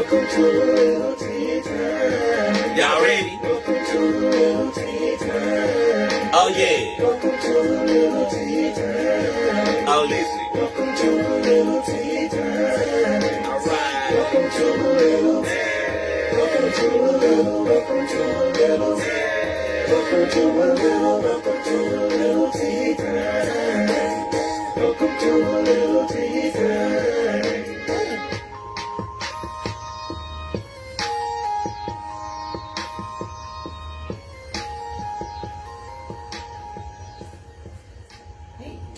Welcome to A Lil Tea Time. Y'all ready? Welcome to A Lil Tea Time. Oh yeah. Welcome to A Lil Tea Time. Oh listen. Welcome to A Lil Tea Time. Alright. Welcome to A Lil. Welcome to A Lil. Welcome to A Lil. Welcome to A Lil. Welcome to A Lil Tea Time. Welcome to A Lil Tea Time.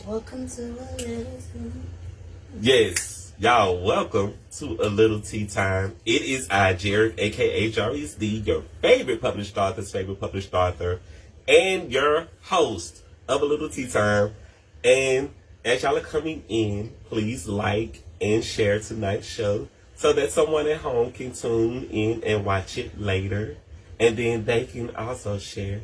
Welcome to A Little Tea. Yes, y'all, welcome to A Little Tea Time. It is I, Jerrick, aka Jarvis D, your favorite published author's favorite published author, and your host of A Little Tea Time. And as y'all are coming in, please like and share tonight's show so that someone at home can tune in and watch it later. And then they can also share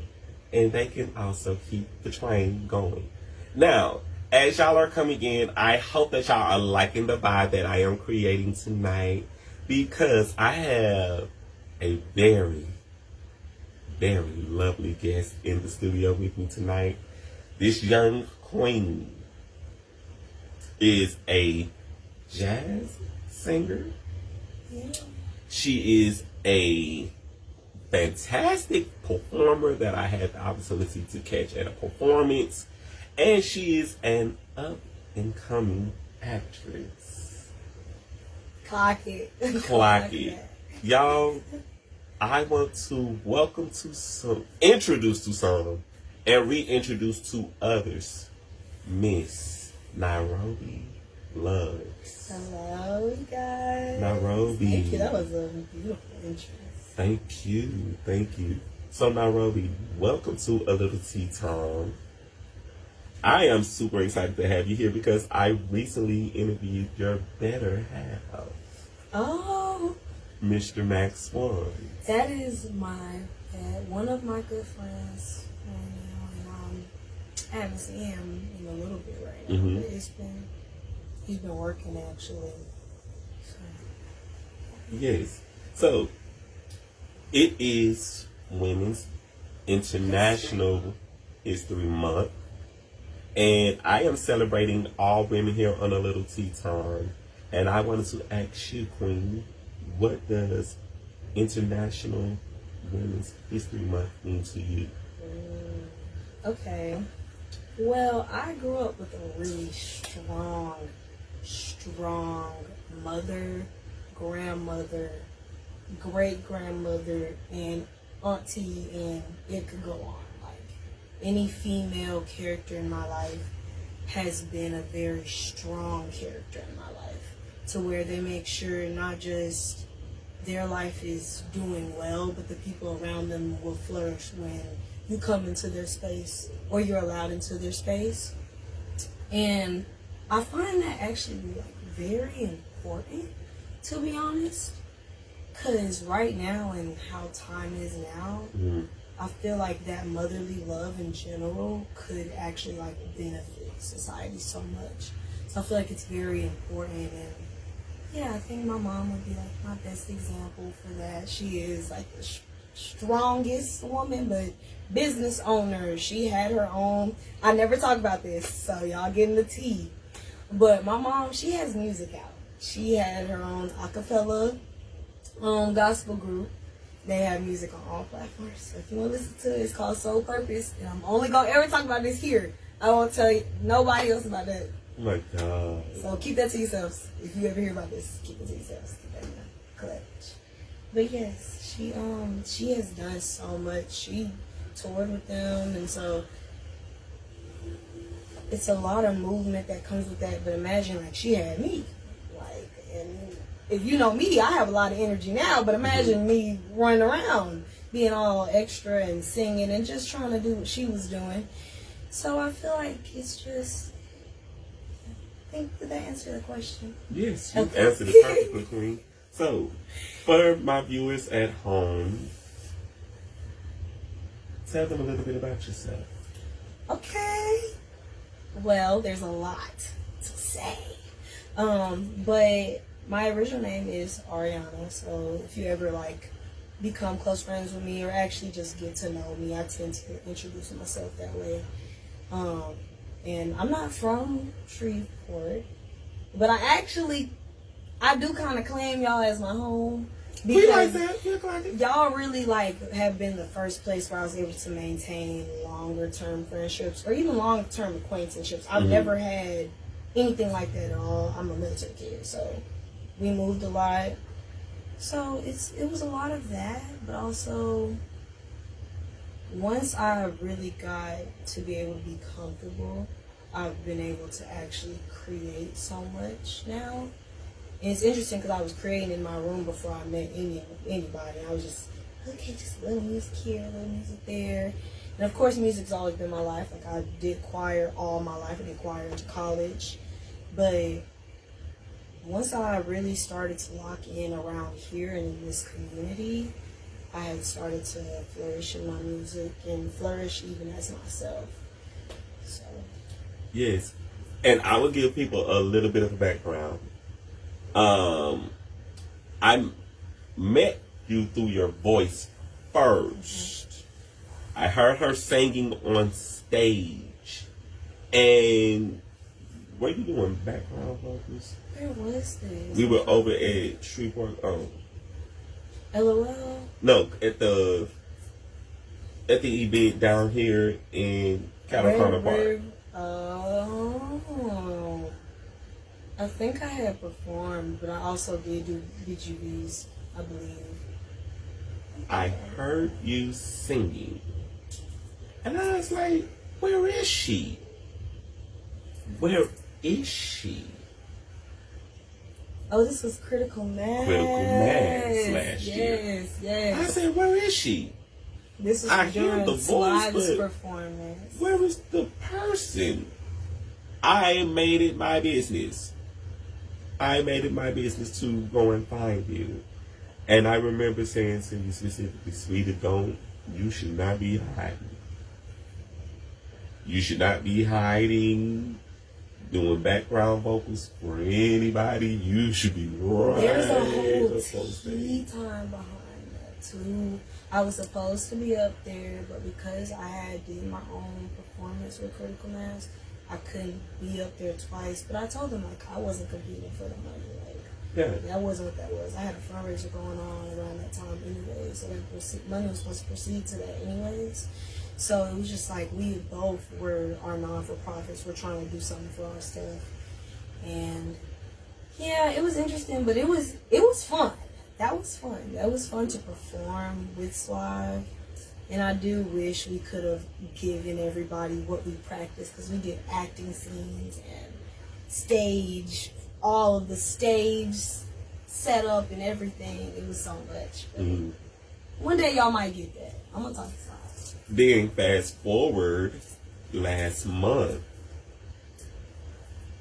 and they can also keep the train going. Now, as y'all are coming in, I hope that y'all are liking the vibe that I am creating tonight, because I have a very, very lovely guest in the studio with me tonight. This young queen is a jazz singer. Yeah. She is a fantastic performer that I had the opportunity to catch at a performance. And she is an up-and-coming actress. Clock it. Clock it. Y'all, I want to introduce to some, and reintroduce to others, Miss Niarobi Luvs. Hello, you guys. Niarobi. Thank you. That was a beautiful intro. Thank you. Thank you. So, Niarobi, welcome to A Little Tea Time. I am super excited to have you here because I recently interviewed your better half, Oh, Mr. Max Swan. that is one of my good friends right now, and I haven't seen him in a little bit right now. Mhm. But he's been working actually. So. Yes. So, it is Women's International History Month. And I am celebrating all women here on A Little Tea Time. And I wanted to ask you, Queen, what does International Women's History Month mean to you? Okay. Well, I grew up with a really strong mother, grandmother, great-grandmother, and auntie, and it could go on. Any female character in my life has been a very strong character in my life, to where they make sure not just their life is doing well, but the people around them will flourish when you come into their space or you're allowed into their space. And I find that actually very important, to be honest, because right now and how time is now, I feel like that motherly love in general could actually benefit society so much. So I feel like it's very important, and yeah, I think my mom would be my best example for that. She is the strongest woman, but business owner. She had her own. I never talk about this, so y'all getting the tea. But my mom, she has music out. She had her own acapella gospel group. They have music on all platforms. So if you want to listen to it, it's called Soul Purpose. And I'm only going to ever talk about this here. I won't tell you nobody else about that. Oh my God. So keep that to yourselves. If you ever hear about this, keep it to yourselves. Keep that in the clutch. But yes, she has done so much. She toured with them, and so it's a lot of movement that comes with that. But imagine she had me. And if you know me, I have a lot of energy now, but imagine me running around, being all extra and singing and just trying to do what she was doing. So I feel like it's just, did that answer the question? Yes, you answered it perfectly, Queen. So, for my viewers at home, tell them a little bit about yourself. Okay. Well, there's a lot to say. But My original name is Ariana, so if you ever like become close friends with me or actually just get to know me, I tend to introduce myself that way. And I'm not from Shreveport, but I do kind of claim y'all as my home. We like that. Y'all really like have been the first place where I was able to maintain longer term friendships or even long term acquaintanceships. I've never had anything like that at all. I'm a military kid, so we moved a lot. So it was a lot of that, but also once I really got to be able to be comfortable, I've been able to actually create so much now. And it's interesting because I was creating in my room before I met anybody. I was just, okay, just a little music here, a little music there. And of course, music's always been my life. Like, I did choir all my life. I did choir into college. But once I really started to lock in around here and in this community, I had started to flourish in my music and flourish even as myself. So. Yes. And I will give people a little bit of a background. I met you through your voice first. I heard her singing on stage. And were you doing background vocals? Where was this? We were over at Shreveport. LOL? No, at the event down here in California Park. Oh. I think I had performed, but I also did do BGVs, I believe. I heard you singing. And I was like, where is she? Where is she? Oh, this was Critical Mass. Critical Mass last year. Yes. I said, where is she? This was I hear the voice, but performance. where is the person? I made it my business. I made it my business to go and find you. And I remember saying to you specifically, sweetie, you should not be hiding. You should not be hiding, doing background vocals for anybody. You should be right. There's a whole tea time behind that too. I was supposed to be up there, but because I had did my own performance with Critical Mass, I couldn't be up there twice. But I told them like I wasn't competing for the money. Like that wasn't what that was. I had a fundraiser going on around that time anyway, so money was supposed to proceed to that anyways. So it was just like we both were our non-for-profits. We're trying to do something for our stuff, and yeah, it was interesting, but it was fun. That was fun. That was fun to perform with Suave. And I do wish we could have given everybody what we practiced, because we did acting scenes and stage, all of the stage setup and everything. It was so much. One day y'all might get that. I'm gonna talk to Suave. Then fast forward last month,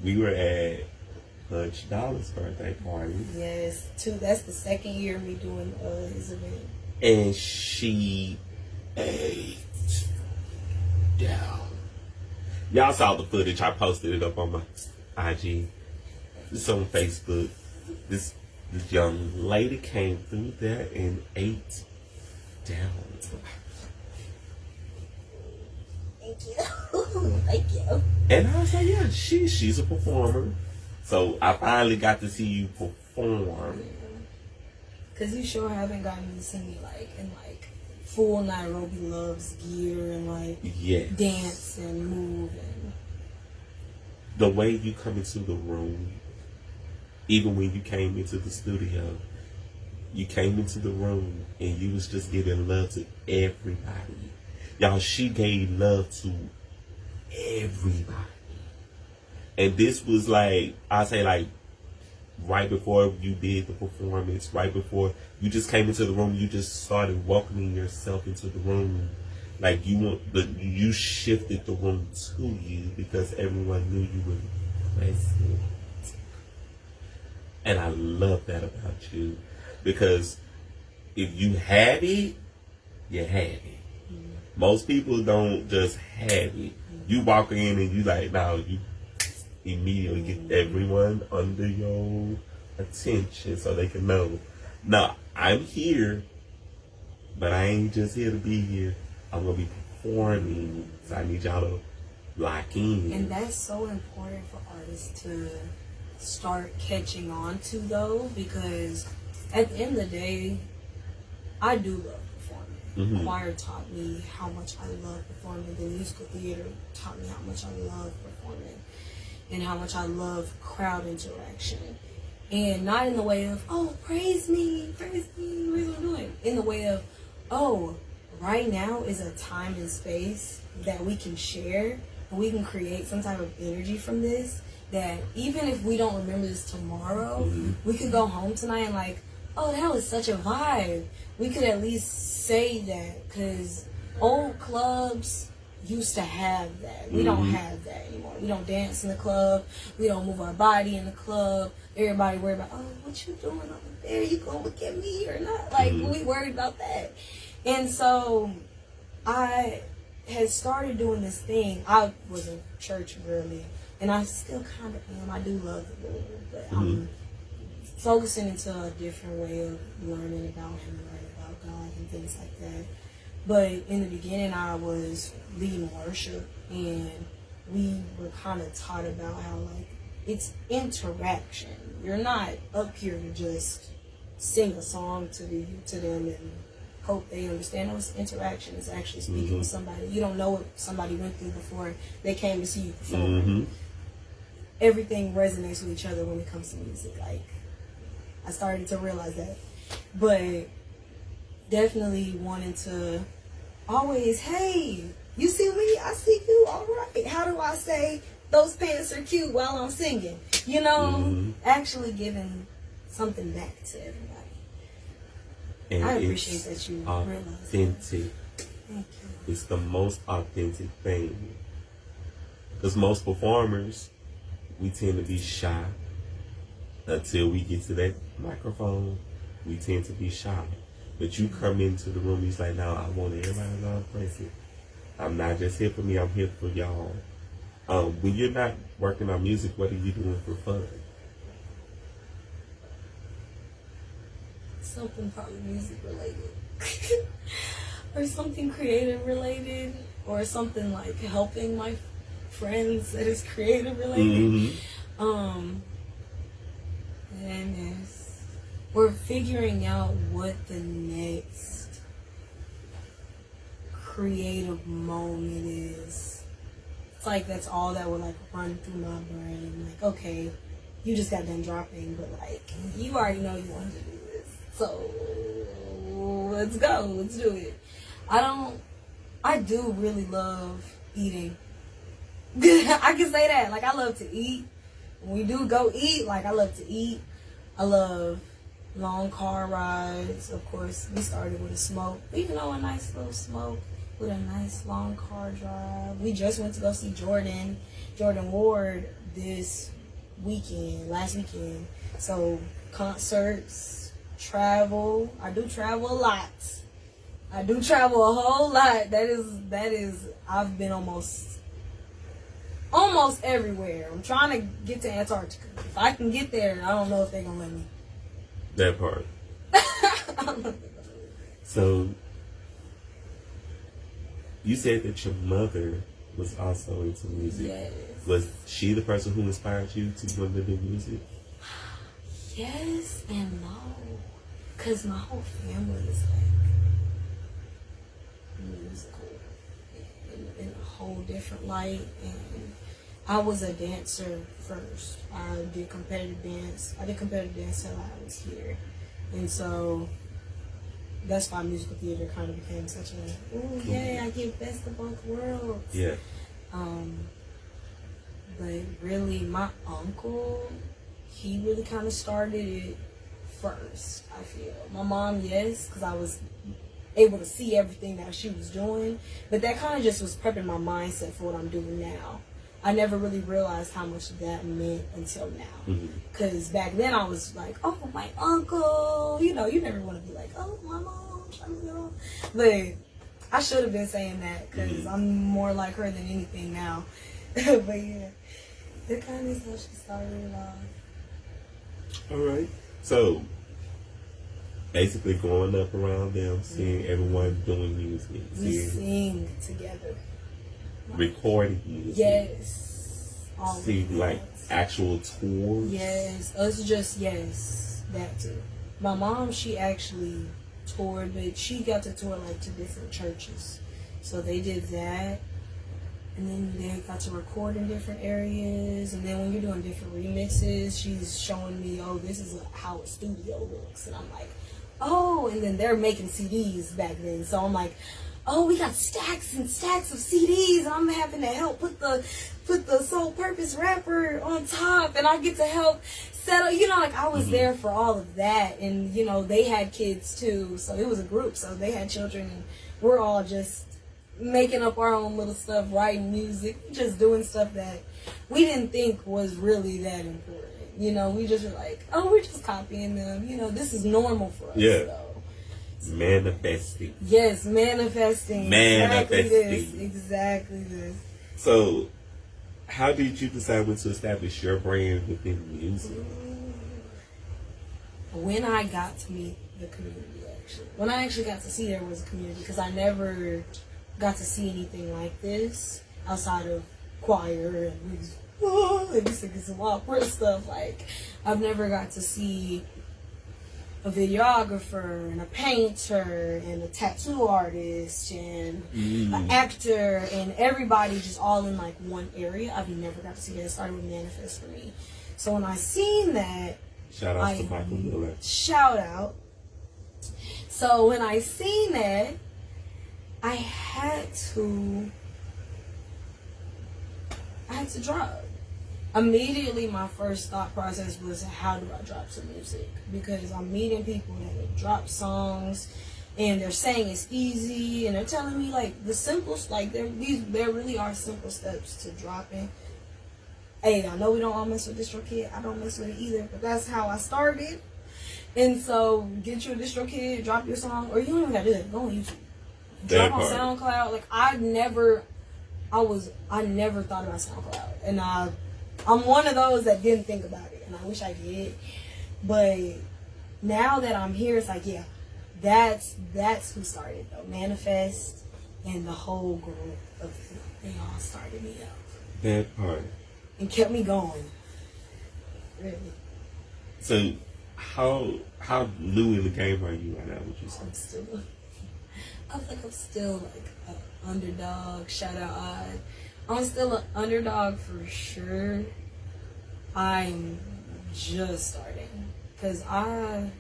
we were at Punch Dollar's birthday party. Yes, that's the second year of me doing his event. And she ate down. Y'all saw the footage. I posted it up on my IG. It's on Facebook. This young lady came through there and ate down. Thank you. Thank you. And I was like, yeah, she's a performer. So I finally got to see you perform. Cause you sure haven't gotten to see me in full Niarobi Luvs gear and dance and move and the way you come into the room, even when you came into the studio, you came into the room and you was just giving love to everybody. Y'all, she gave love to everybody. And this was I say right before you did the performance, right before you just came into the room, you just started welcoming yourself into the room. Like you shifted the room to you because everyone knew you were present. And I love that about you, because if you have it, you have it. Most people don't just have it. You walk in and you you immediately get everyone under your attention so they can know, no, I'm here, but I ain't just here to be here. I'm going to be performing, so I need y'all to lock in. And that's so important for artists to start catching on to, though, because at the end of the day, I do love performing. Mm-hmm. Choir taught me how much I love performing. The musical theater taught me how much I love performing and how much I love crowd interaction. And not in the way of, oh, praise me, here's what I'm doing. In the way of, oh, right now is a time and space that we can share and we can create some type of energy from this, that even if we don't remember this tomorrow, we could go home tonight and like, oh, that was such a vibe. We could at least say that, because old clubs used to have that. We don't have that anymore. We don't dance in the club. We don't move our body in the club. Everybody worried about, oh, what you doing over there? You gonna look at me or not? Like, we worried about that. And so I had started doing this thing. I was in church really, and I still kind of am. I do love the Lord, but I'm focusing into a different way of learning about Him, learning about God and things like that. But in the beginning, I was leading worship, and we were kind of taught about how, like, it's interaction. You're not up here to just sing a song to them and hope they understand. No, it's interaction. It's actually speaking with somebody. You don't know what somebody went through before they came to see you perform. Everything resonates with each other when it comes to music. Like, I started to realize that. But definitely wanting to always, hey, you see me, I see you, all right. How do I say those pants are cute while I'm singing? You know, actually giving something back to everybody. And I appreciate that you realize authentic. that. Thank you. It's the most authentic thing. Because most performers, we tend to be shy. Until we get to that microphone, we tend to be shy. But you come into the room, he's like, no, I want everybody to know I'm present. I'm not just here for me, I'm here for y'all. When you're not working on music, what are you doing for fun? Something probably music related. Or something creative related. Or something like helping my friends that is creative related. And we're figuring out what the next creative moment is. It's like that's all that would like run through my brain. Like, okay, you just got done dropping, but like you already know you wanted to do this, so let's go, let's do it. I do really love eating. I can say that. Like, I love to eat. When we do go eat, like, I love to eat. I love long car rides. Of course, we started with a smoke. Even though a nice little smoke with a nice long car drive. We just went to go see Jordan Ward last weekend. So concerts, travel. I do travel a lot. I do travel a whole lot. That is I've been almost everywhere. I'm trying to get to Antarctica. If I can get there, I don't know if they're gonna let me. That part. I don't know if they're gonna let me. So, you said that your mother was also into music. Yes. Was she the person who inspired you to want to do music? Yes and no. Because my whole family is like musical in a whole different light. And I was a dancer first. I did competitive dance till I was here. And so that's why musical theater kind of became such a, ooh, yay, I get best of both worlds. Yeah. But really, my uncle, he really kind of started it first, I feel. My mom, yes, because I was able to see everything that she was doing. But that kind of just was prepping my mindset for what I'm doing now. I never really realized how much that meant until now. Because back then I was like, oh, my uncle. You know, you never want to be like, oh, my mom. But I should have been saying that because I'm more like her than anything now. But yeah, that kind of is how she started it off. All right. So, basically growing up around them, seeing everyone doing music, We sing together. recording music. Yes. All See, of like, that. actual tours. Yes. Us just, yes. That too. My mom, she actually toured, but she got to tour like to different churches. So they did that. And then they got to record in different areas. And then when you're doing different remixes, she's showing me, oh, this is how a studio looks. And I'm like, oh, and then they're making CDs back then. So I'm like, oh, we got stacks and stacks of CDs. I'm having to help put the Soul Purpose rapper on top. And I get to help settle, you know, like I was there for all of that. And, you know, they had kids too. So it was a group. So they had children and we're all just making up our own little stuff, writing music, just doing stuff that we didn't think was really that important. You know, we just were like, oh, we're just copying them. You know, this is normal for us. Yeah. So. Manifesting. Yes, manifesting. Manifesting. Exactly this. So, how did you decide when to establish your brand within music? When I got to meet the community, actually. When I actually got to see there was a community, because I never got to see anything like this outside of choir and we singing some opera stuff. Like, I've never got to see a videographer and a painter and a tattoo artist and an actor and everybody just all in like one area. I've never got to see that. It started with Manifest for me. So when I seen that, Shout out to Michael Miller. Shout out. So when I seen that, I had to drop. Immediately, my first thought process was, how do I drop some music? Because I'm meeting people that have dropped songs, and they're saying it's easy, and they're telling me like the simple, like there really are simple steps to dropping. Hey, I know we don't all mess with DistroKid. I don't mess with it either, but that's how I started. And so, get you a DistroKid, drop your song, or you don't even gotta do that. Go on YouTube. Drop on SoundCloud. Like I never thought about SoundCloud, and I'm one of those that didn't think about it, and I wish I did. But now that I'm here, it's like, yeah, that's who started though. Manifest and the whole group of them, they all started me up. That part. And kept me going. Really. So, how new in the game are you right now? Would you say? I'm still like an underdog. Shout out Odd. I'm still an underdog for sure. I'm just starting because I'm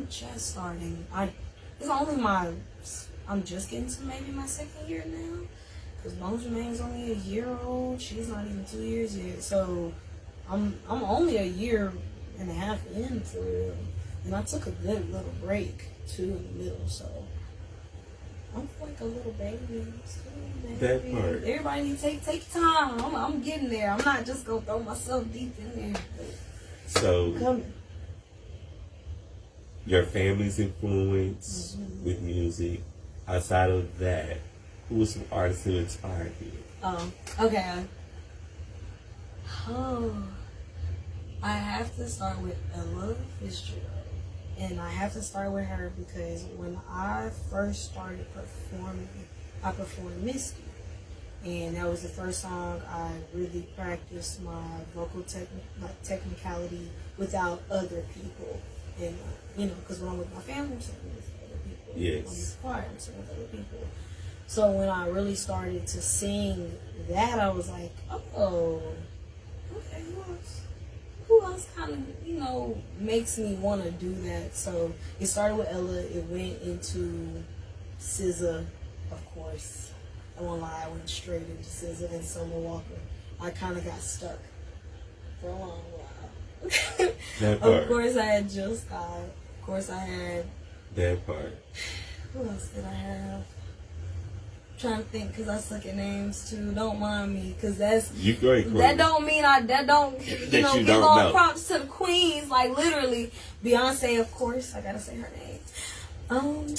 just starting. I'm just getting to maybe my second year now. Because Bones Remain's only a year old. She's not even 2 years yet. So I'm only a year and a half in for real. And I took a good little break too in the middle. So I'm like a little baby. That part. Everybody needs to take time. I'm getting there. I'm not just gonna throw myself deep in there. So Coming. Your family's influence with music. Outside of that, who was some artists who inspired you? Okay. I have to start with Ella Fitzgerald. And I have to start with her because when I first started performing, I performed Misty. And that was the first song I really practiced my vocal technicality without other people. And, because when I'm with my family, I'm singing with other people. Yes. When I'm with choir, I'm singing with other people. So when I really started to sing that, I was like, oh, okay, who else kind of, makes me want to do that? So it started with Ella. It went into SZA, of course. I won't lie, I went straight into SZA and Summer Walker. I kind of got stuck for a long while. That part. Of course, I had Jill Scott. Of course, I had... That part. Who else did I have? I'm trying to think, because I suck at names, too. Don't mind me, because that's... You great, Queen. That don't mean give all props to the queens. Like, literally, Beyonce, of course. I gotta say her name.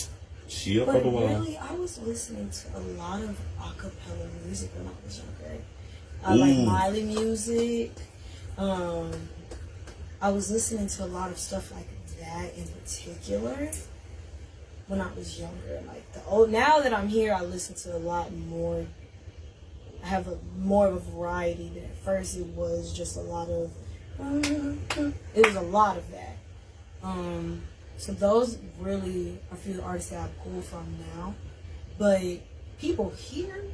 She up but on the wall. really, I was listening to a lot of acapella music when I was younger. I like Miley music. I was listening to a lot of stuff like that in particular when I was younger. Like now that I'm here, I listen to a lot more. I have more of a variety than at first. It was just a lot of. It was a lot of that. So those really are a few artists that I pull from now. But people here,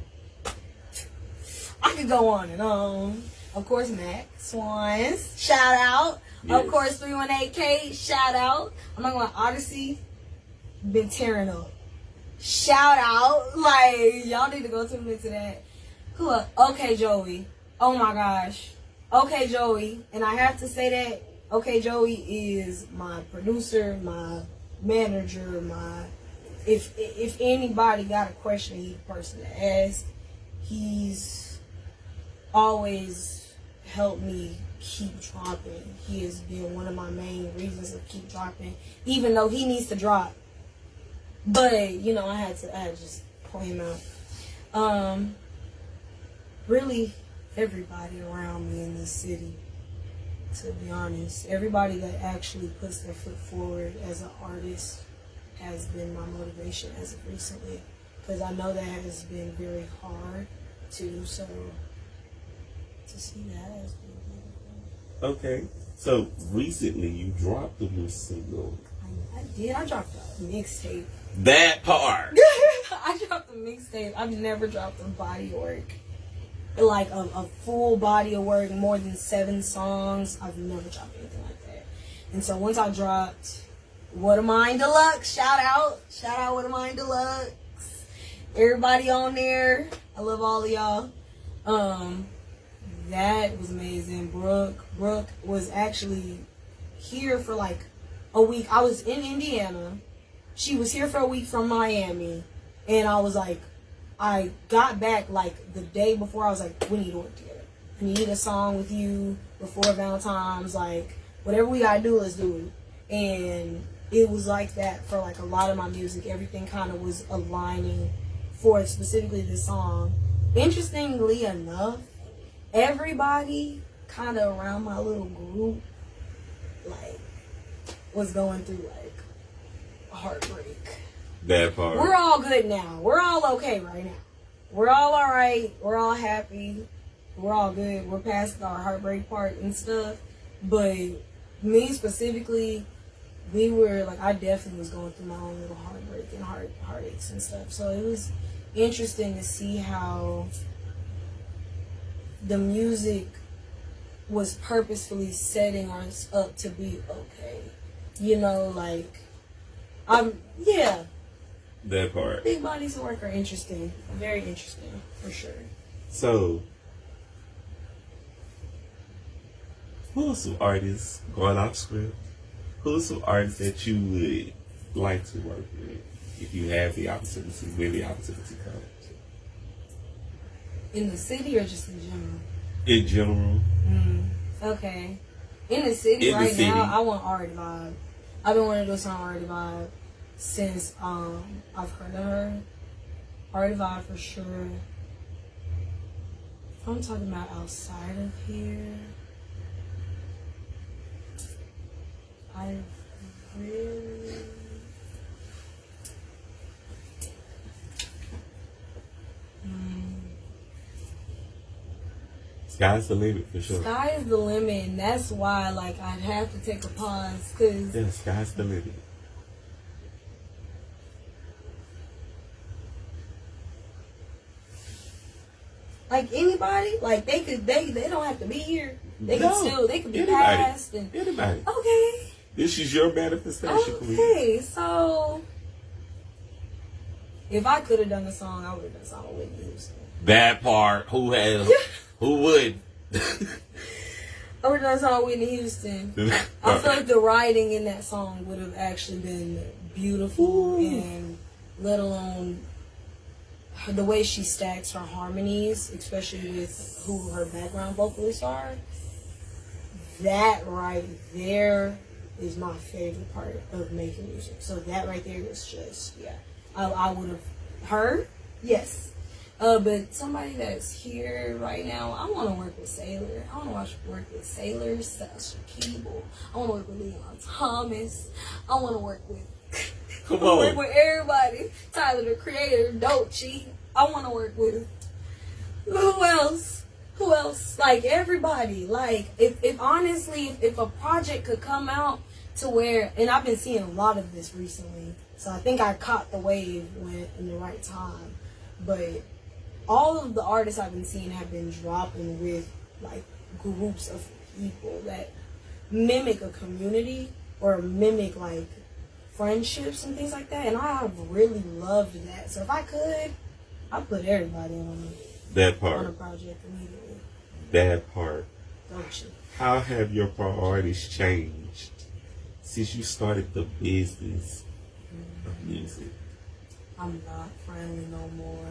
I could go on and on. Of course, Mac Swans, shout out. Yes. Of course, 318K, shout out. I'm not going to Odyssey, been tearing up. Shout out. Like, y'all need to go tune into that. Who else? Okay, Joey. Oh my gosh. Okay, Joey. And I have to say that Okay Joey is my producer, my manager, if anybody got a question, he's the person to ask. He's always helped me keep dropping. He has been one of my main reasons of keep dropping, even though he needs to drop. But you know, I had to just point him out. Really, everybody around me in this city. To be honest, everybody that actually puts their foot forward as an artist has been my motivation as of recently, because I know that has been very hard too. So to see that has been beautiful. Okay, so recently you dropped a new single. I did. I dropped a mixtape. That part. I dropped a mixtape. I've never dropped a body of work. Like a full body of work, more than 7 songs. I've never dropped anything like that. And so once I dropped What Am I Deluxe, shout out What Am I Deluxe. Everybody on there, I love all of y'all. That was amazing. Brooke was actually here for like a week. I was in Indiana. She was here for a week from Miami, and I was like, I got back like the day before. I was like, we need to work together. I need a song with you before Valentine's. Like, whatever we gotta do, let's do it. And it was like that for like a lot of my music. Everything kind of was aligning for specifically this song. Interestingly enough, everybody kind of around my little group like was going through like heartbreak. That part. We're all good now. We're all okay right now. We're all alright. We're all happy. We're all good. We're past our heartbreak part and stuff. But me specifically, we were like, I definitely was going through my own little heartbreak and heartaches and stuff. So it was interesting to see how the music was purposefully setting us up to be okay. You know, like, yeah. That part. Big bodies of work are interesting. Very interesting, for sure. So, who are some artists, going off script, who are some artists that you would like to work with if you have the opportunity, when the opportunity comes? In the city or just in general? In general. Okay. In the city now, I want Ari Vibe. I've been wanting to do a song Ari Vibe since I've heard of her. Ari Vibe for sure. If I'm talking about outside of here, I really... Sky's the limit for sure. Sky is the limit, and that's why like I'd have to take a pause, cause yeah, sky's the limit. like anybody, like they don't have to be here. They could be anybody. passed and anybody. Okay. This is your manifestation, please. Okay, so if I could have done the song, I would have done a song with Whitney Houston. That part, who would? I would have done a song with Whitney Houston. I feel like the writing in that song would have actually been beautiful. Ooh. And let alone the way she stacks her harmonies, especially with who her background vocalists are. That right there is my favorite part of making music. So that right there is just, yeah. I would have, her, yes. But somebody that's here right now, I want to work with Sailor. I want to work with Sailor, Sasha Keeble. I want to work with Leon Thomas. I want to work with. Come I on. work with everybody. Tyler, the Creator, Dolce. I want to work with. Who else? Who else? Like everybody. Like if honestly, if a project could come out to where, and I've been seeing a lot of this recently, so I think I caught the wave when in the right time. But all of the artists I've been seeing have been dropping with like groups of people that mimic a community or mimic like friendships and things like that, and I have really loved that. So if I could, I'd put everybody on that a part. project immediately. That part. Don't you? How have your priorities changed since you started the business of music? I'm not friendly no more.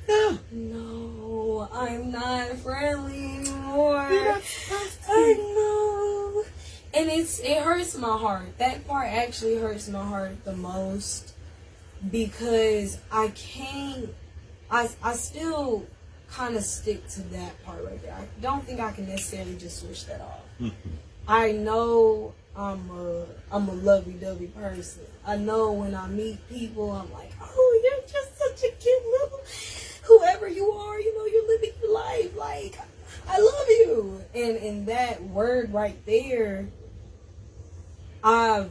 Yeah. No, I'm not friendly anymore. You're not supposed to. I know. And it hurts my heart. That part actually hurts my heart the most because I can't. I still kind of stick to that part right there. I don't think I can necessarily just switch that off. Mm-hmm. I know I'm a lovey-dovey person. I know when I meet people, I'm like, oh, you're just such a cute little whoever you are. You know, you're living your life. Like, I love you. And that word right there, I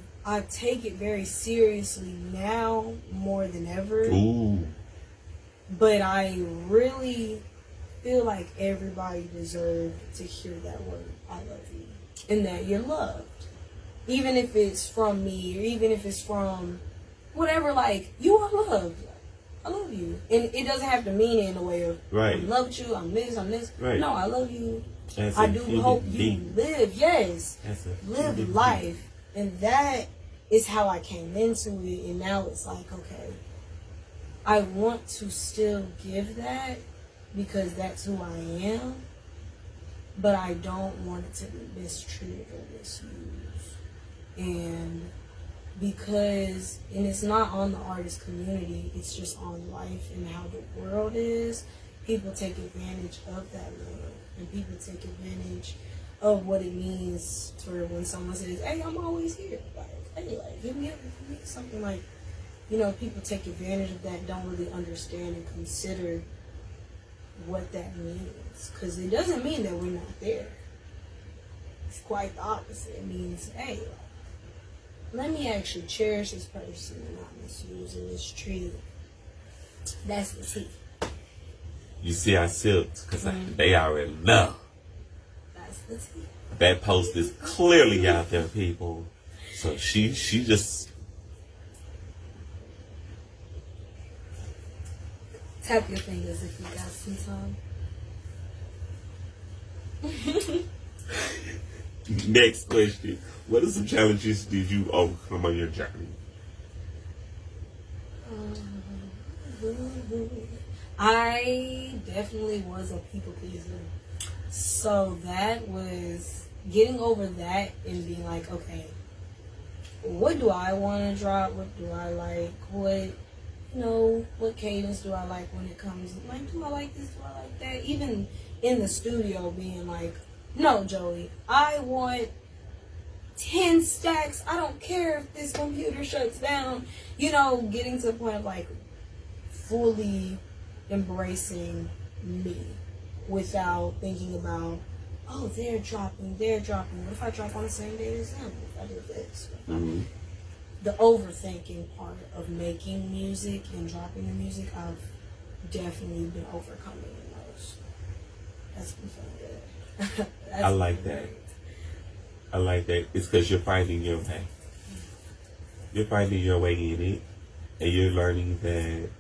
take it very seriously now more than ever. Ooh. But I really feel like everybody deserved to hear that word, I love you. And that you're loved. Even if it's from me or even if it's from whatever, like, you are loved. I love you. And it doesn't have to mean it in a way of, Right. I love you, I'm this. Right. No, I love you. As I a do human hope you being. live, yes. As a Live human life. being. And that is how I came into it. And now it's like, okay, I want to still give that because that's who I am, but I don't want it to be mistreated or misused. And because, and it's not on the artist community, it's just on life and how the world is, people take advantage of that love. And people take advantage of what it means for when someone says, hey, I'm always here. Like, hey, like, hit me up if you need something. Like, you know, people take advantage of that, don't really understand and consider what that means. Because it doesn't mean that we're not there. It's quite the opposite. It means, hey, let me actually cherish this person and not misuse and mistreat. That's the tea. You see, I sipped because they already know. That's the tea. That post is clearly out there, people. So she just Tap your fingers if you got some time. Next question. What are some challenges did you overcome on your journey? I definitely was a people pleaser. So that was getting over that and being like, okay, what do I want to drop? What do I like? What cadence do I like when it comes? Like, do I like this? Do I like that? Even in the studio being like, no, Joey, I want 10 stacks. I don't care if this computer shuts down. Getting to the point of like fully embracing me without thinking about, oh, they're dropping. What if I drop on the same day as them? If I do this? Mm-hmm. The overthinking part of making music and dropping the music, I've definitely been overcoming those. That's been fun. Good. I like that. I like that. It's because you're finding your way. You're finding your way in it, and you're learning that,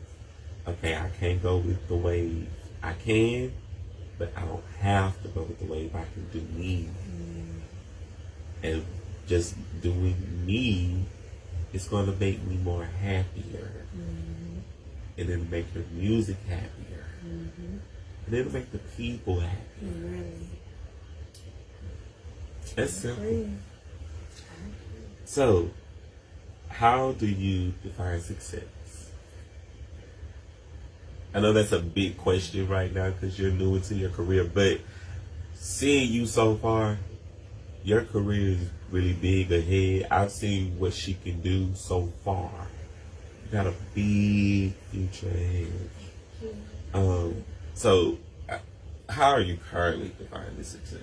okay, I can't go with the wave. I can, but I don't have to go with the wave. I can do me. And just doing me is going to make me more happier. And it'll make your music happier. And it'll make the people happy. Really. That's simple. So, how do you define success? I know that's a big question right now because you're new into your career, but seeing you so far, your career is really big ahead. I've seen what she can do so far. You got a big future ahead. So, how are you currently defining success?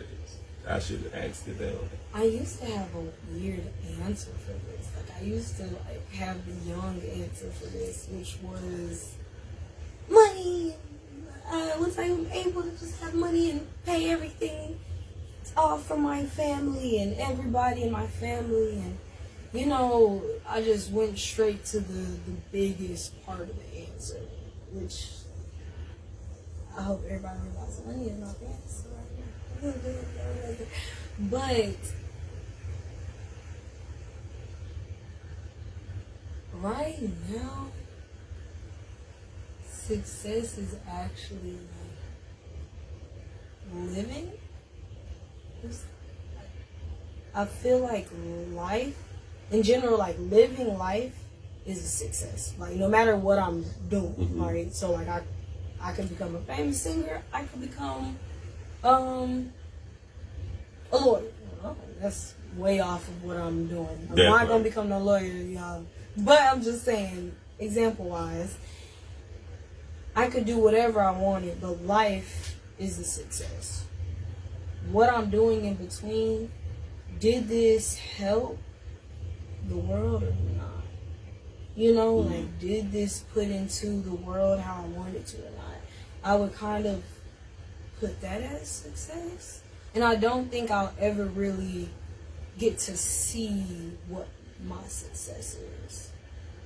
I should have asked it that way. I used to have a weird answer for this. Like, I used to have the young answer for this, which was money. Once I'm able to just have money and pay everything off for my family and everybody in my family, and I just went straight to the biggest part of the answer, which I hope everybody realizes money is not the answer right now. But right now, success is actually living. I feel like life, in general, like living life is a success. Like, no matter what I'm doing, right? So, like, I could become a famous singer. I could become a lawyer. That's way off of what I'm doing. I'm not going to become no lawyer, y'all. But I'm just saying, example-wise, I could do whatever I wanted, but life is a success. What I'm doing in between, did this help the world or not? Like, did this put into the world how I wanted to or not? I would kind of put that as success. And I don't think I'll ever really get to see what my success is.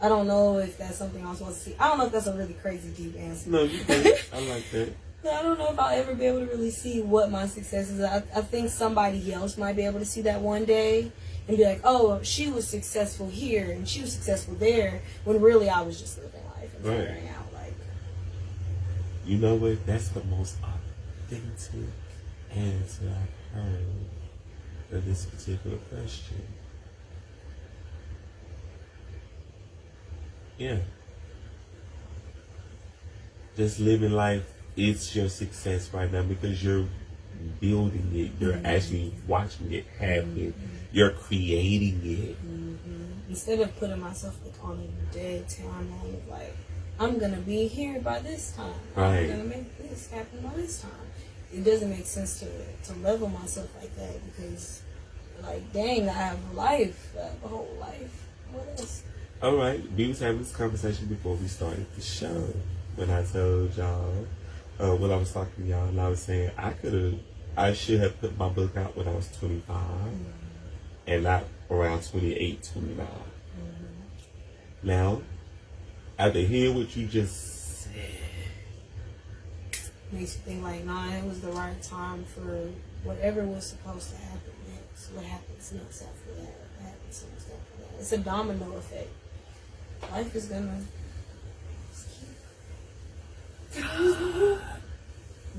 I don't know if that's something I'm supposed to see. I don't know if that's a really crazy deep answer. No, you can. I like that. I don't know if I'll ever be able to really see what my success is. I think somebody else might be able to see that one day and be like, oh, she was successful here and she was successful there, when really I was just living life and figuring out, like... You know what? That's the most authentic answer I've heard of this particular question. Yeah. Just living life is your success right now because you're building it. You're actually watching it happen. You're creating it. Instead of putting myself like on a dead timeline of like, I'm going to be here by this time. Right. I'm going to make this happen by this time. It doesn't make sense to level myself like that because, like, dang, I have a life, a whole life. What else? All right, we was having this conversation before we started the show when I told y'all when I was talking to y'all, and I was saying I should have put my book out when I was 25 and not around 28, 29. Now, after hearing what you just said, makes you think like, nah, it was the right time for whatever was supposed to happen next. What happens next after that? What happens next after that? It's a domino effect. Life is gonna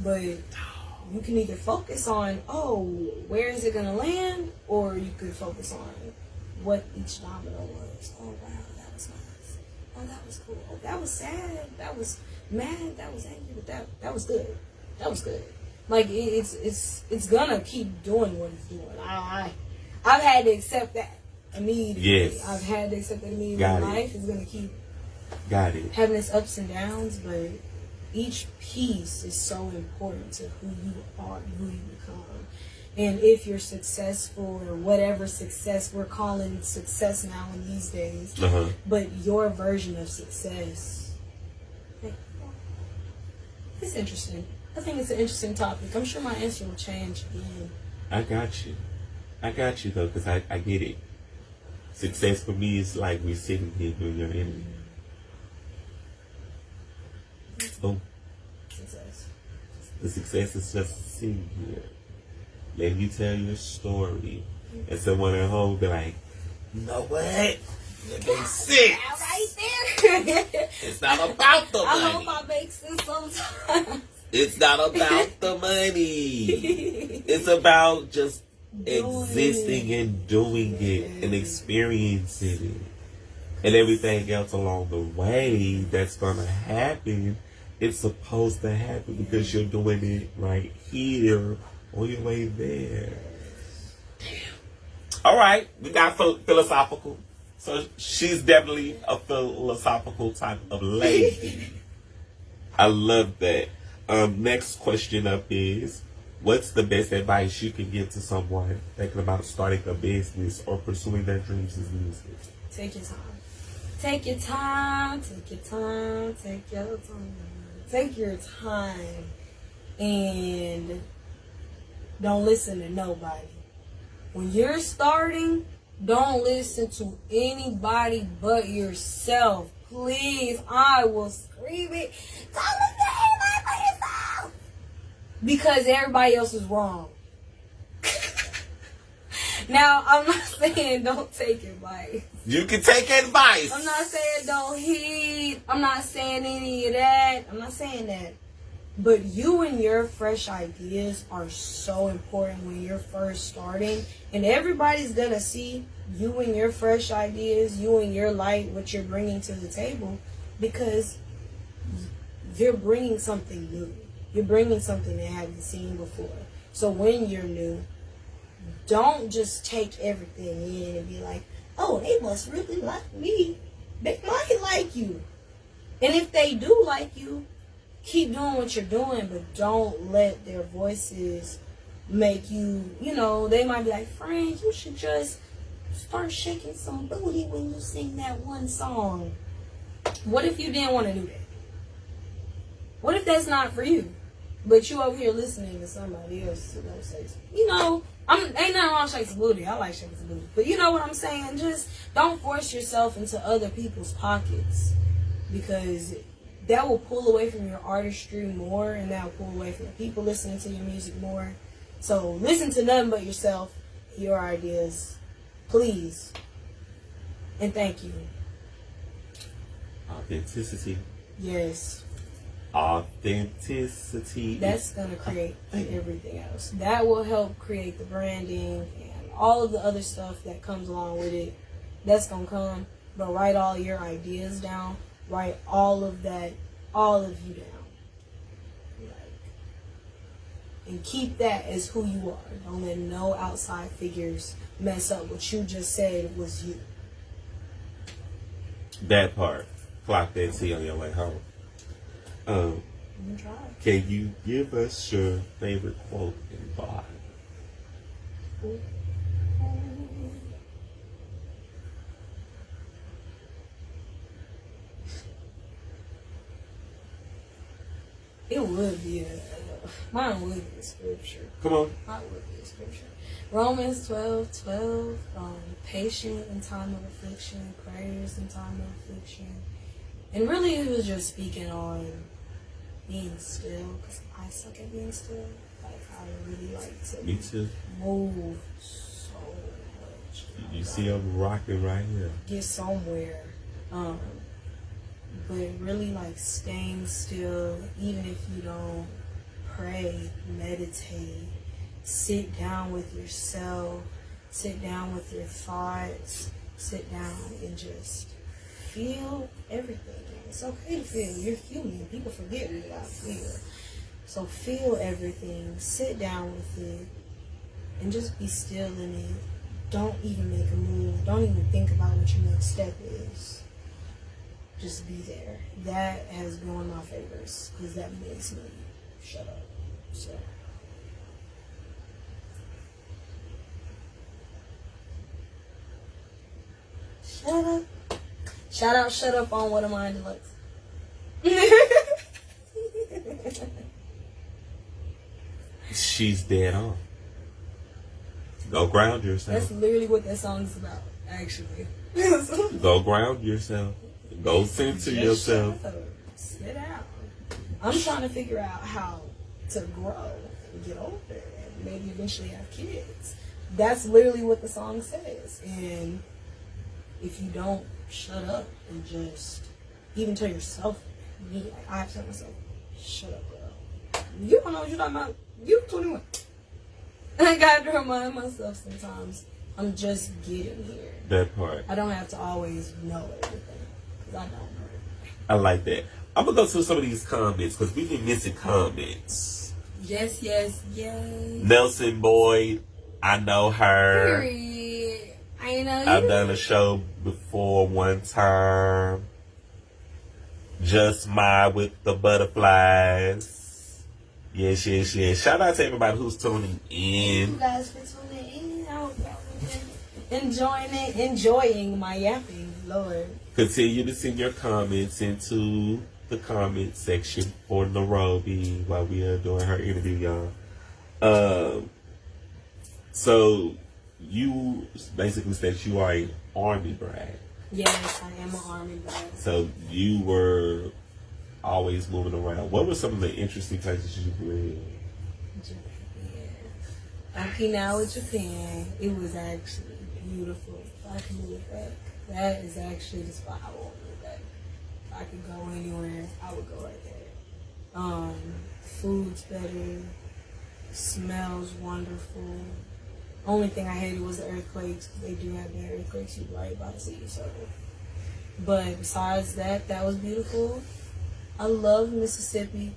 but you can either focus on, oh, where is it gonna land, or you could focus on what each domino was. Oh wow, that was nice. Oh, that was cool. Oh, that was sad. That was mad. That was angry. But that was good. That was good. Like it's gonna keep doing what it's doing. I've had to accept that immediately. Yes. I've had to accept that immediately. Got it. Life is gonna keep having its ups and downs, but each piece is so important to who you are and who you become. And if you're successful, or whatever success we're calling success now in these days, but your version of success, it's interesting. I think it's an interesting topic. I'm sure my answer will change again. I got you though, because I get it. Success for me is like we're sitting here doing your enemy. Boom. Success. The success is just sitting here, letting you tell your story, and someone at home be like, you know what? That makes sense. Right there. It's not about the money. I hope I make sense sometimes. It's not about the money. It's about just existing and doing it and experiencing it. And everything else along the way that's going to happen it's supposed to happen because you're doing it right here on your way there. All right, we got philosophical. So she's definitely a philosophical type of lady. I love that. Next question up is, what's the best advice you can give to someone thinking about starting a business or pursuing their dreams in music? Take your time. Take your time. Take your time. Take your time. Take your time. And don't listen to nobody. When you're starting, don't listen to anybody but yourself. Please, I will scream it. Don't listen to anybody but yourself. Because everybody else is wrong. Now, I'm not saying don't take advice. You can take advice. I'm not saying don't heed. I'm not saying any of that. I'm not saying that. But you and your fresh ideas are so important when you're first starting. And everybody's going to see you and your fresh ideas, you and your light, what you're bringing to the table. Because you're bringing something new. You're bringing something they haven't seen before. So when you're new, don't just take everything in and be like, oh, they must really like me. They might like you. And if they do like you, keep doing what you're doing, but don't let their voices make you, they might be like, Frank, you should just start shaking some booty when you sing that one song. What if you didn't want to do that? What if that's not for you? But you over here listening to somebody else who don't say, ain't nothing wrong with shaking booty. I like shaking booty. But you know what I'm saying? Just don't force yourself into other people's pockets, because that will pull away from your artistry more, and that will pull away from the people listening to your music more. So listen to nothing but yourself, your ideas, please, and thank you. Authenticity. Yes. Authenticity. That's going to create everything else. That will help create the branding and all of the other stuff that comes along with it. That's going to come. But write all your ideas down. Write all of that, all of you down. And keep that as who you are. Don't let no outside figures mess up what you just said was you. That part. Clock that T on your way home. Can you give us your favorite quote and vibe? It would be mine would be a scripture. Come on. Mine would be a scripture. Romans 12:12. Patient in time of affliction, prayers in time of affliction. And really it was just speaking on being still, because I suck at being still. Like, I really like to Me too. move so much. You see I'm rocking right here. Get somewhere. But really, like, staying still, even if you don't pray, meditate, sit down with yourself, sit down with your thoughts, sit down and just feel everything. It's okay to feel. You're human. People forget we got feel. So feel everything. Sit down with it. And just be still in it. Don't even make a move. Don't even think about what your next step is. Just be there. That has been one of my favorites, because that makes me shut up. So. Shut up. Shout out, shut up on What Am I Deluxe. She's dead on. Go ground yourself. That's literally what that song is about, actually. Go ground yourself. Go center yourself. Sit down. I'm trying to figure out how to grow and get older and maybe eventually have kids. That's literally what the song says. And if you don't shut up and just even tell yourself, me, like, I have to tell myself, shut up, girl. You don't know what you're talking about. You 21. I gotta remind myself sometimes I'm just getting here. That part. I don't have to always know everything, because I don't know everything. I like that. I'm gonna go through some of these comments because we've been missing comments. Yes, yes, yes. Nelson Boyd, I know her. Period. I know you. I've done a show before one time. Just My with the butterflies. Yes, yes, yes. Shout out to everybody who's tuning in. Thank you guys for tuning in. I hope y'all been enjoying my yapping, Lord. Continue to send your comments into the comment section for Niarobi while we are doing her interview, y'all. So you basically said you are an Army brat. Yes, I am an Army brat. So you were always moving around. What were some of the interesting places you've been? Japan. Okinawa, Japan. It was actually beautiful. If I can move back, that is actually the spot I want to move back. If I could go anywhere, I would go right there. Food's better. Smells wonderful. Only thing I hated was the earthquakes. They do have the earthquakes right by the sea. So, but besides that, that was beautiful. I love Mississippi.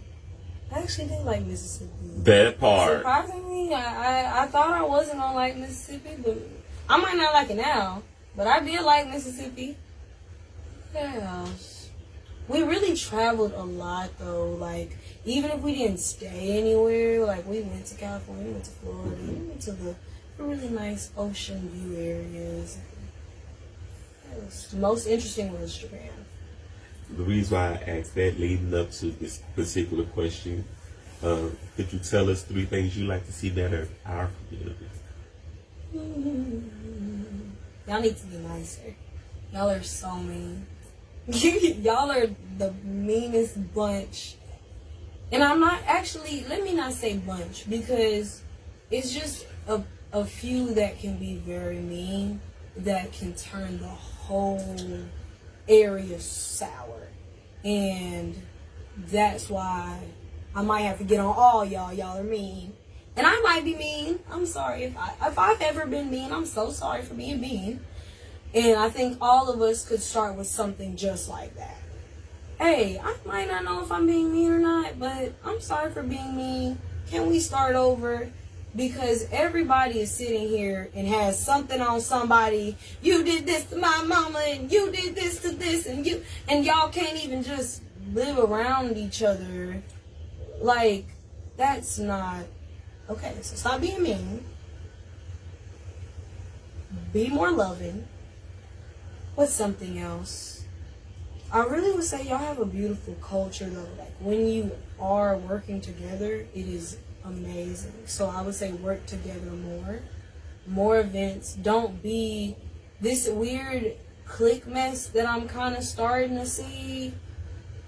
I actually did like Mississippi. That part. Surprisingly, I thought I wasn't gonna like Mississippi, but I might not like it now. But I did like Mississippi. Yeah. We really traveled a lot though. Like, even if we didn't stay anywhere, like we went to California, we went to Florida, we went to the really nice ocean view areas. The most interesting was Japan. The reason why I asked that leading up to this particular question, could you tell us 3 things you like to see better our community? Y'all need to be nicer. Y'all are so mean. Y'all are the meanest bunch. And I'm not actually, let me not say bunch, because it's just a few that can be very mean that can turn the whole area sour. And that's why I might have to get on all y'all. Y'all are mean. And I might be mean. I'm sorry. If I've ever been mean, I'm so sorry for being mean. And I think all of us could start with something just like that. Hey, I might not know if I'm being mean or not, but I'm sorry for being mean. Can we start over? Because everybody is sitting here and has something on somebody. You did this to my mama, and you did this to this, and y'all can't even just live around each other. Like, that's not okay. So stop being mean. Be more loving. What's something else? I really would say y'all have a beautiful culture though. Like, when you are working together, it is amazing. So I would say work together more events. Don't be this weird clique mess that I'm kind of starting to see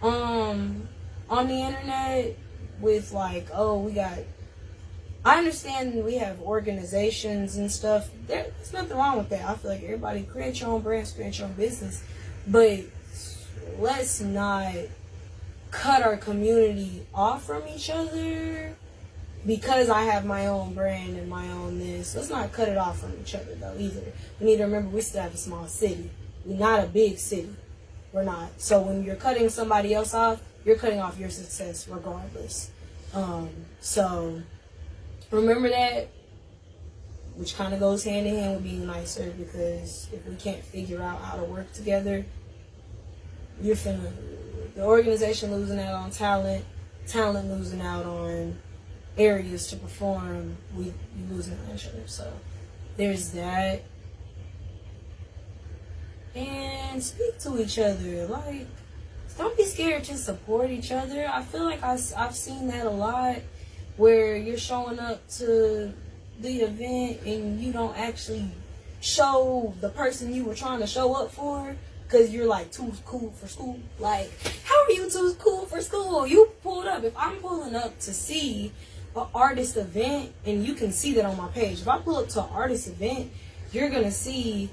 on the internet with, like, oh, I understand we have organizations and stuff. There's nothing wrong with that. I feel like everybody create your own brands, create your own business, but let's not cut our community off from each other. Because I have my own brand and my own this, let's not cut it off from each other though either. We need to remember we still have a small city. We're not a big city. We're not. So when you're cutting somebody else off, you're cutting off your success regardless. So remember that, which kind of goes hand in hand with being nicer, because if we can't figure out how to work together, the organization losing out on talent losing out on areas to perform, you losing on each other. So there's that. And speak to each other. Like, don't be scared to support each other. I feel like I've seen that a lot, where you're showing up to the event and you don't actually show the person you were trying to show up for because you're like too cool for school. Like, how are you too cool for school? You pulled up. If I'm pulling up to see an artist event, and you can see that on my page, if I pull up to an artist event, you're gonna see,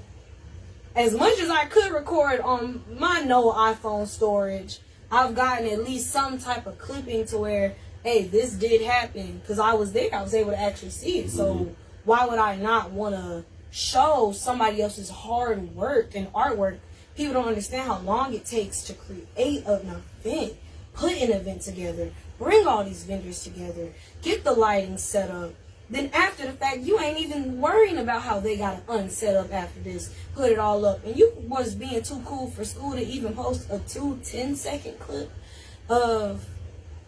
as much as I could record on my no iPhone storage, I've gotten at least some type of clipping to where, hey, this did happen, because I was there. I was able to actually see it. So why would I not want to show somebody else's hard work and artwork People don't understand how long it takes to create an event, put an event together, bring all these vendors together, get the lighting set up. Then after the fact, you ain't even worrying about how they got to unset up after this, put it all up. And you was being too cool for school to even post a 10-second clip of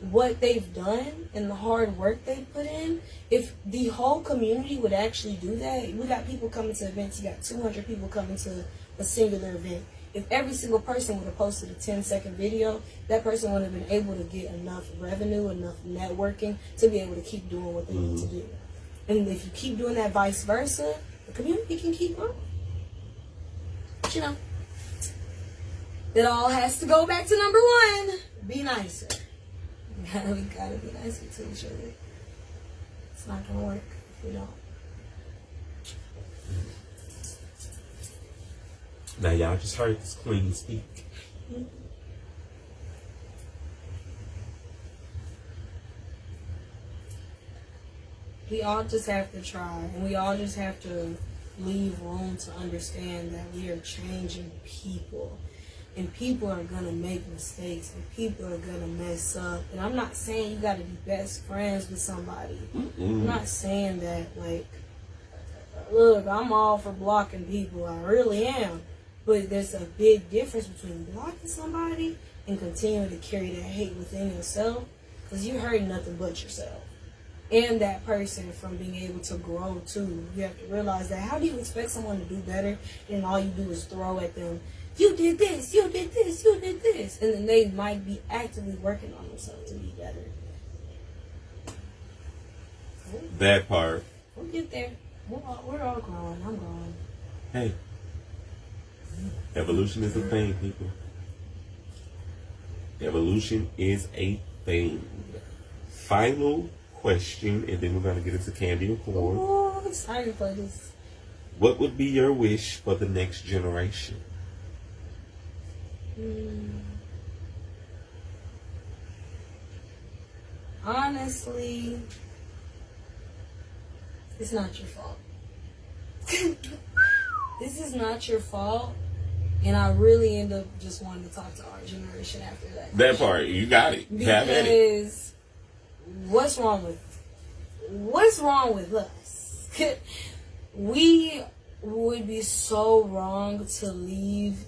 what they've done and the hard work they put in. If the whole community would actually do that, we got people coming to events, you got 200 people coming to a singular event. If every single person would have posted a 10-second video, that person would have been able to get enough revenue, enough networking to be able to keep doing what they need to do. And if you keep doing that vice versa, the community can keep growing. But you know, it all has to go back to number one. Be nicer. We gotta be nicer to each other. It's not gonna work if we don't. Now y'all just heard this queen speak. We all just have to try, and we all just have to leave room to understand that we are changing people. And people are going to make mistakes, and people are going to mess up. And I'm not saying you got to be best friends with somebody. I'm not saying that, like, look, I'm all for blocking people. I really am. But there's a big difference between blocking somebody and continuing to carry that hate within yourself, because you're hurting nothing but yourself and that person from being able to grow too. You have to realize that. How do you expect someone to do better and all you do is throw at them, you did this, you did this, you did this, and then they might be actively working on themselves to be better. That part. We'll get there. We're all growing. I'm growing. Hey, evolution is a thing, people. Evolution is a thing. Final question, and then we're going to get into candy and corn. Oh, I'm excited for this. What would be your wish for the next generation? Honestly, it's not your fault. This is not your fault. And I really end up just wanting to talk to our generation after that. That part, you got it. Have at it. Because what's wrong with us? We would be so wrong to leave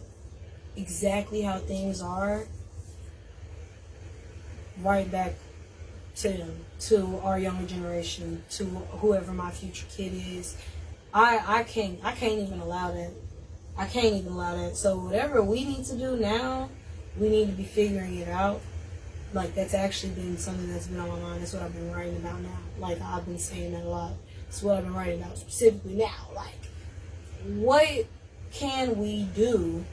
exactly how things are right back to them, to our younger generation, to whoever my future kid is. I can't even allow that. I can't even allow that. So whatever we need to do now, we need to be figuring it out. Like, that's actually been something that's been on my mind. That's what I've been writing about now. Like, I've been saying that a lot. It's what I've been writing about specifically now. Like, what can we do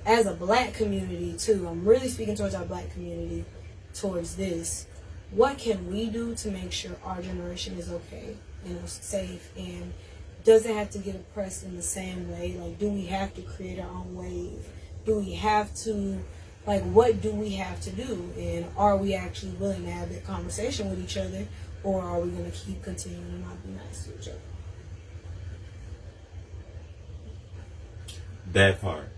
as a black community too? I'm really speaking towards our black community, towards this. What can we do to make sure our generation is okay, safe, and doesn't have to get oppressed in the same way? Like, do we have to create our own wave? Do we have to, like, what do we have to do? And are we actually willing to have that conversation with each other, or are we going to keep continuing to not be nice to each other? That part.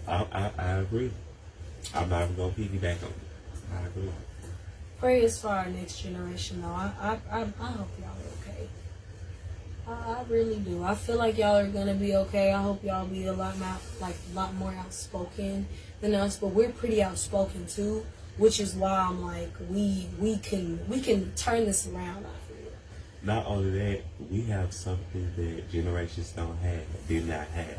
I agree. I'm not even going to piggyback on it. I agree. Prayers for our next generation, though. I hope y'all are okay. I really do. I feel like y'all are gonna be okay. I hope y'all be a lot more outspoken than us, but we're pretty outspoken too, which is why I'm like, we can turn this around. I feel. Not only that, we have something that generations did not have.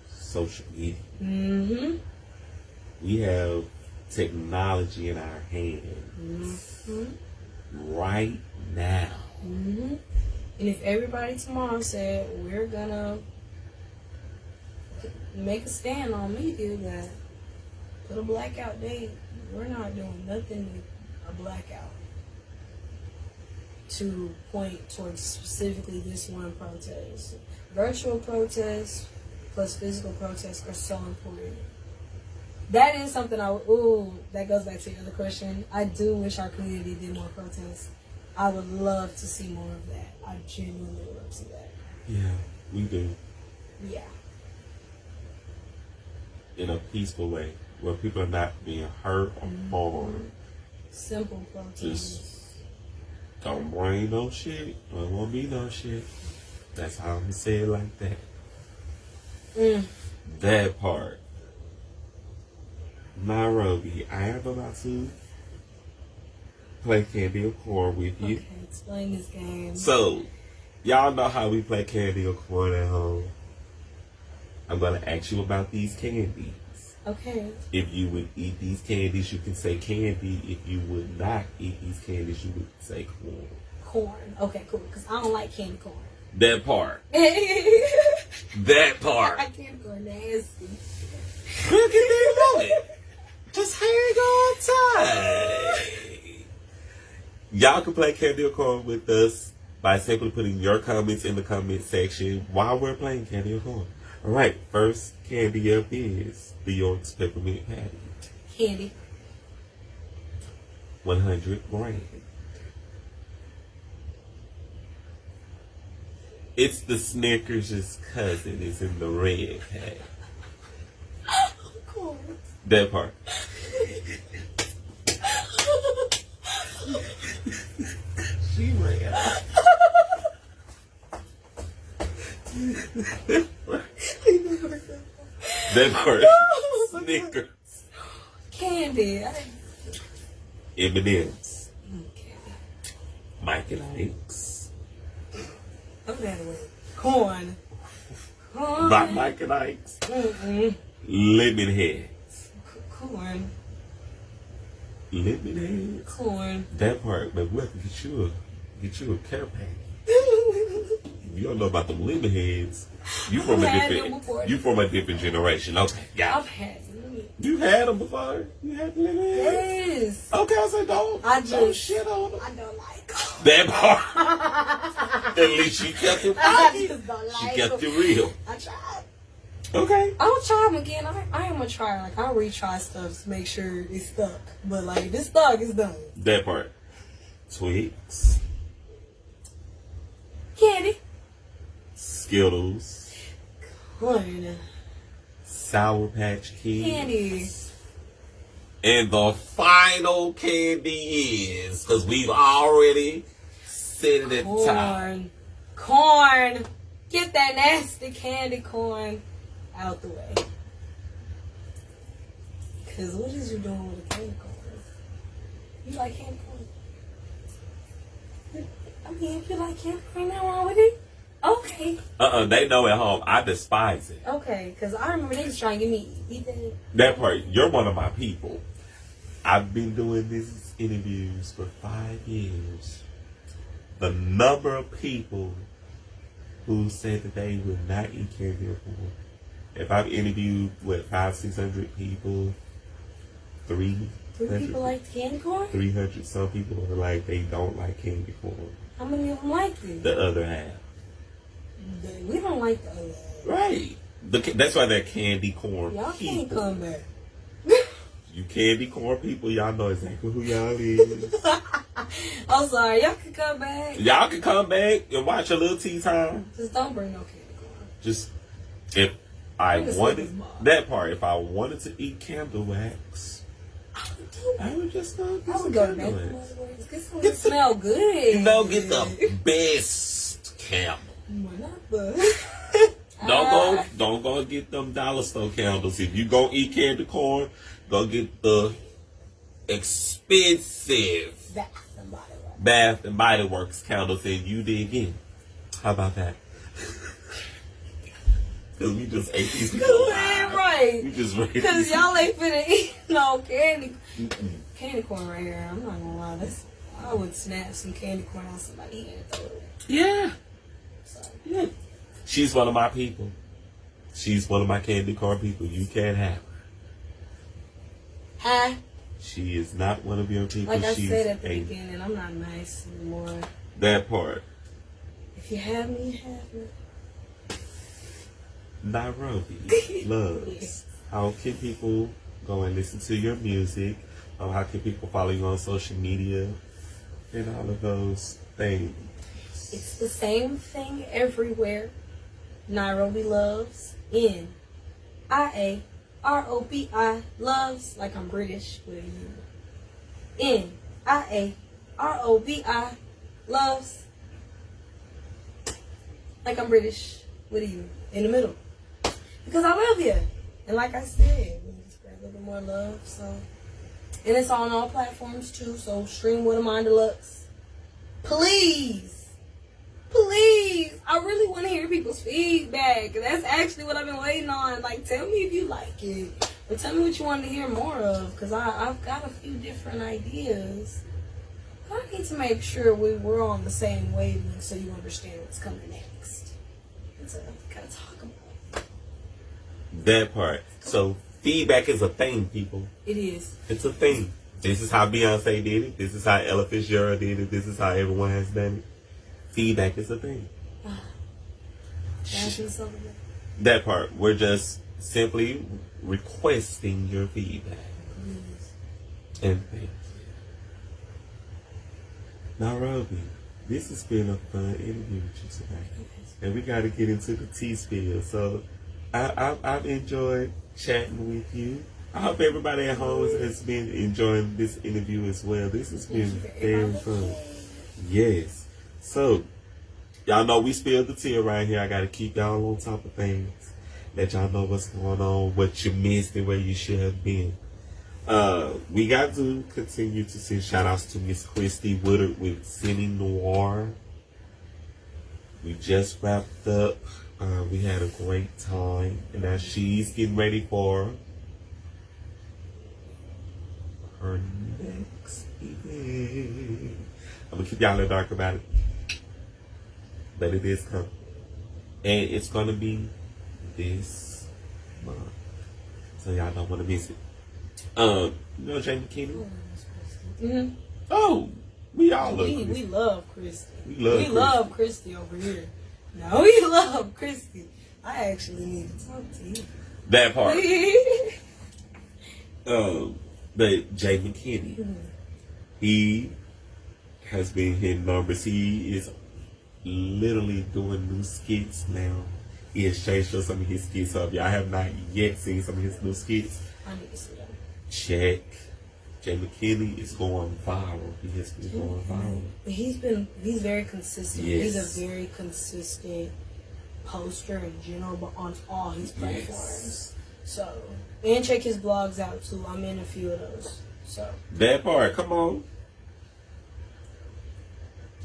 Social media. Mm-hmm. We have technology in our hands right now. Mm-hmm. And if everybody tomorrow said, we're gonna make a stand on media that put a blackout date, we're not doing nothing with a blackout to point towards specifically this one protest. Virtual protests plus physical protests are so important. That is something that goes back to the other question. I do wish our community did more protests. I would love to see more of that. I genuinely would love to see that. Yeah, we do. Yeah. in a peaceful way where people are not being hurt or harmed. Simple protein. Just don't bring no shit. Don't want me no shit. That's how I'm gonna say it like that. That part. Niarobi, I am about to play Candy or Corn with you. Okay, explain this game. So, y'all know how we play Candy or Corn at home. I'm gonna ask you about these candies. Okay. If you would eat these candies, you can say candy. If you would not eat these candies, you would say corn. Corn. Okay, cool. Because I don't like candy corn. That part. I That part. candy corn nasty. Look at that moment. Just hang on tight. Y'all can play Candy or Corn with us by simply putting your comments in the comment section while we're playing Candy or Corn. All right, first candy up is the York's Peppermint Patty. Candy. 100 grams. It's the Snickers' cousin. It's in the red pack. Corn. That part. She ran. That part. Snickers. Candy. M&M's. Okay. Mike and Ike's. I'm that way. Corn. Corn. By Mike and Ike's. Lemon heads. Corn. Lemon heads. Corn. That part, but we have to get you a care pack. You don't know about them lemon heads. You from a different generation. Okay, yeah. I've had them. You had them before. You had the lemon heads. Yes. Okay, I said don't shit on them. I don't like them. That part. At least she kept it. I just don't like She kept them. it real. I tried. Okay. I'll try them again. I am gonna try. Like I'll retry stuff to make sure it's stuck. But like if it's stuck, it's done. That part. Twix. Candy. Skittles. Corn. Sour Patch Kids. Candy. And the final candy is, because we've already said it at the top. Corn. Corn. Get that nasty candy corn out the way. Because what is you doing with a candy corn? You like candy corn? I mean, if you like candy corn, nothing wrong with it. Okay. They know at home. I despise it. Okay, because I remember they was trying to get me eat that. That part, you're one of my people. I've been doing these interviews for 5 years. The number of people who said that they would not eat candy or corn. If I've interviewed, 500-600 people, 300 people like candy corn? 300 some people are like they don't like candy corn. How many of them like it? The other half. We don't like the other half. Right. That's why they're candy corn Y'all can't people. come back. You candy corn people, y'all know exactly who y'all is. I'm sorry, y'all can come back. Y'all can come back and watch A Lil Tea Time. Just don't bring no candy corn. Just, if I Just wanted, like his mom. that part, if I wanted to eat candle wax, I would just go get I some would go to candle that wax. place. Get some that smell good. You know, get the best candle. Well, not the... Don't go get them dollar store candles. If you go eat candy corn, go get the expensive Bath and Body Works candles and you dig in. How about that? Because we just ate these people. Right. We just ate Because these y'all ain't finna eat no candy corn right here. I'm not gonna lie. I would snap some candy corn out somebody's hand and throw it away. Yeah. So. Yeah. She's one of my people. She's one of my candy corn people. You can't have her. Hi. She is not one of your people. Like I She's said at the beginning, I'm not nice anymore. That part. If you have me, you have me. Niarobi Luvs. How can people go and listen to your music? How can people follow you on social media? And all of those things. It's the same thing everywhere. Niarobi Luvs. Niarobi Luvs. Like I'm British with you. Niarobi Luvs. Like I'm British with you. In the middle. Because I love you. And like I said, we need to spread a little bit more love. So, and it's on all platforms too. So stream What Am I Deluxe. Please. Please. I really want to hear people's feedback. That's actually what I've been waiting on. Like, tell me if you like it. Or tell me what you want to hear more of. Because I've got a few different ideas. I need to make sure we're on the same wavelength so you understand what's coming next. And so we gotta talk about it. That part. So feedback is a thing, people. It is. It's a thing. This is how Beyonce did it. This is how Ella Fitzgerald did it. This is how everyone has done it. Feedback is a thing. That part. We're just simply requesting your feedback. And thank you. Niarobi, this has been a fun interview with you today. And we got to get into the tea spill. So I've enjoyed chatting with you. I hope everybody at home has been enjoying this interview as well. This has been very fun. Yes. So, y'all know we spilled the tea around here. I got to keep y'all on top of things. Let y'all know what's going on, what you missed, and where you should have been. We got to continue to send shout outs to Miss Christy Woodard with Cine Noir. We just wrapped up. We had a great time. And now she's getting ready for her next event. I'm going to keep y'all in the dark about it. But it is coming. And it's going to be this month. So y'all don't want to miss it. You know Jamie Kennedy? Mm-hmm. Oh, we all love Christy. We love Christy. We love Christy over here. No, we love Christy. I actually need to talk to you. That part. But Jay McKinney, he has been hitting numbers. He is literally doing new skits now. He has changed up some of his skits. So if y'all have not yet seen some of his new skits, I need to see them. Check. Jay McKinney is going viral. He has been going viral. He's very consistent. Yes. He's a very consistent poster in general, but on all his platforms. Yes. So, and check his blogs out too. I'm in a few of those. So that part, come on.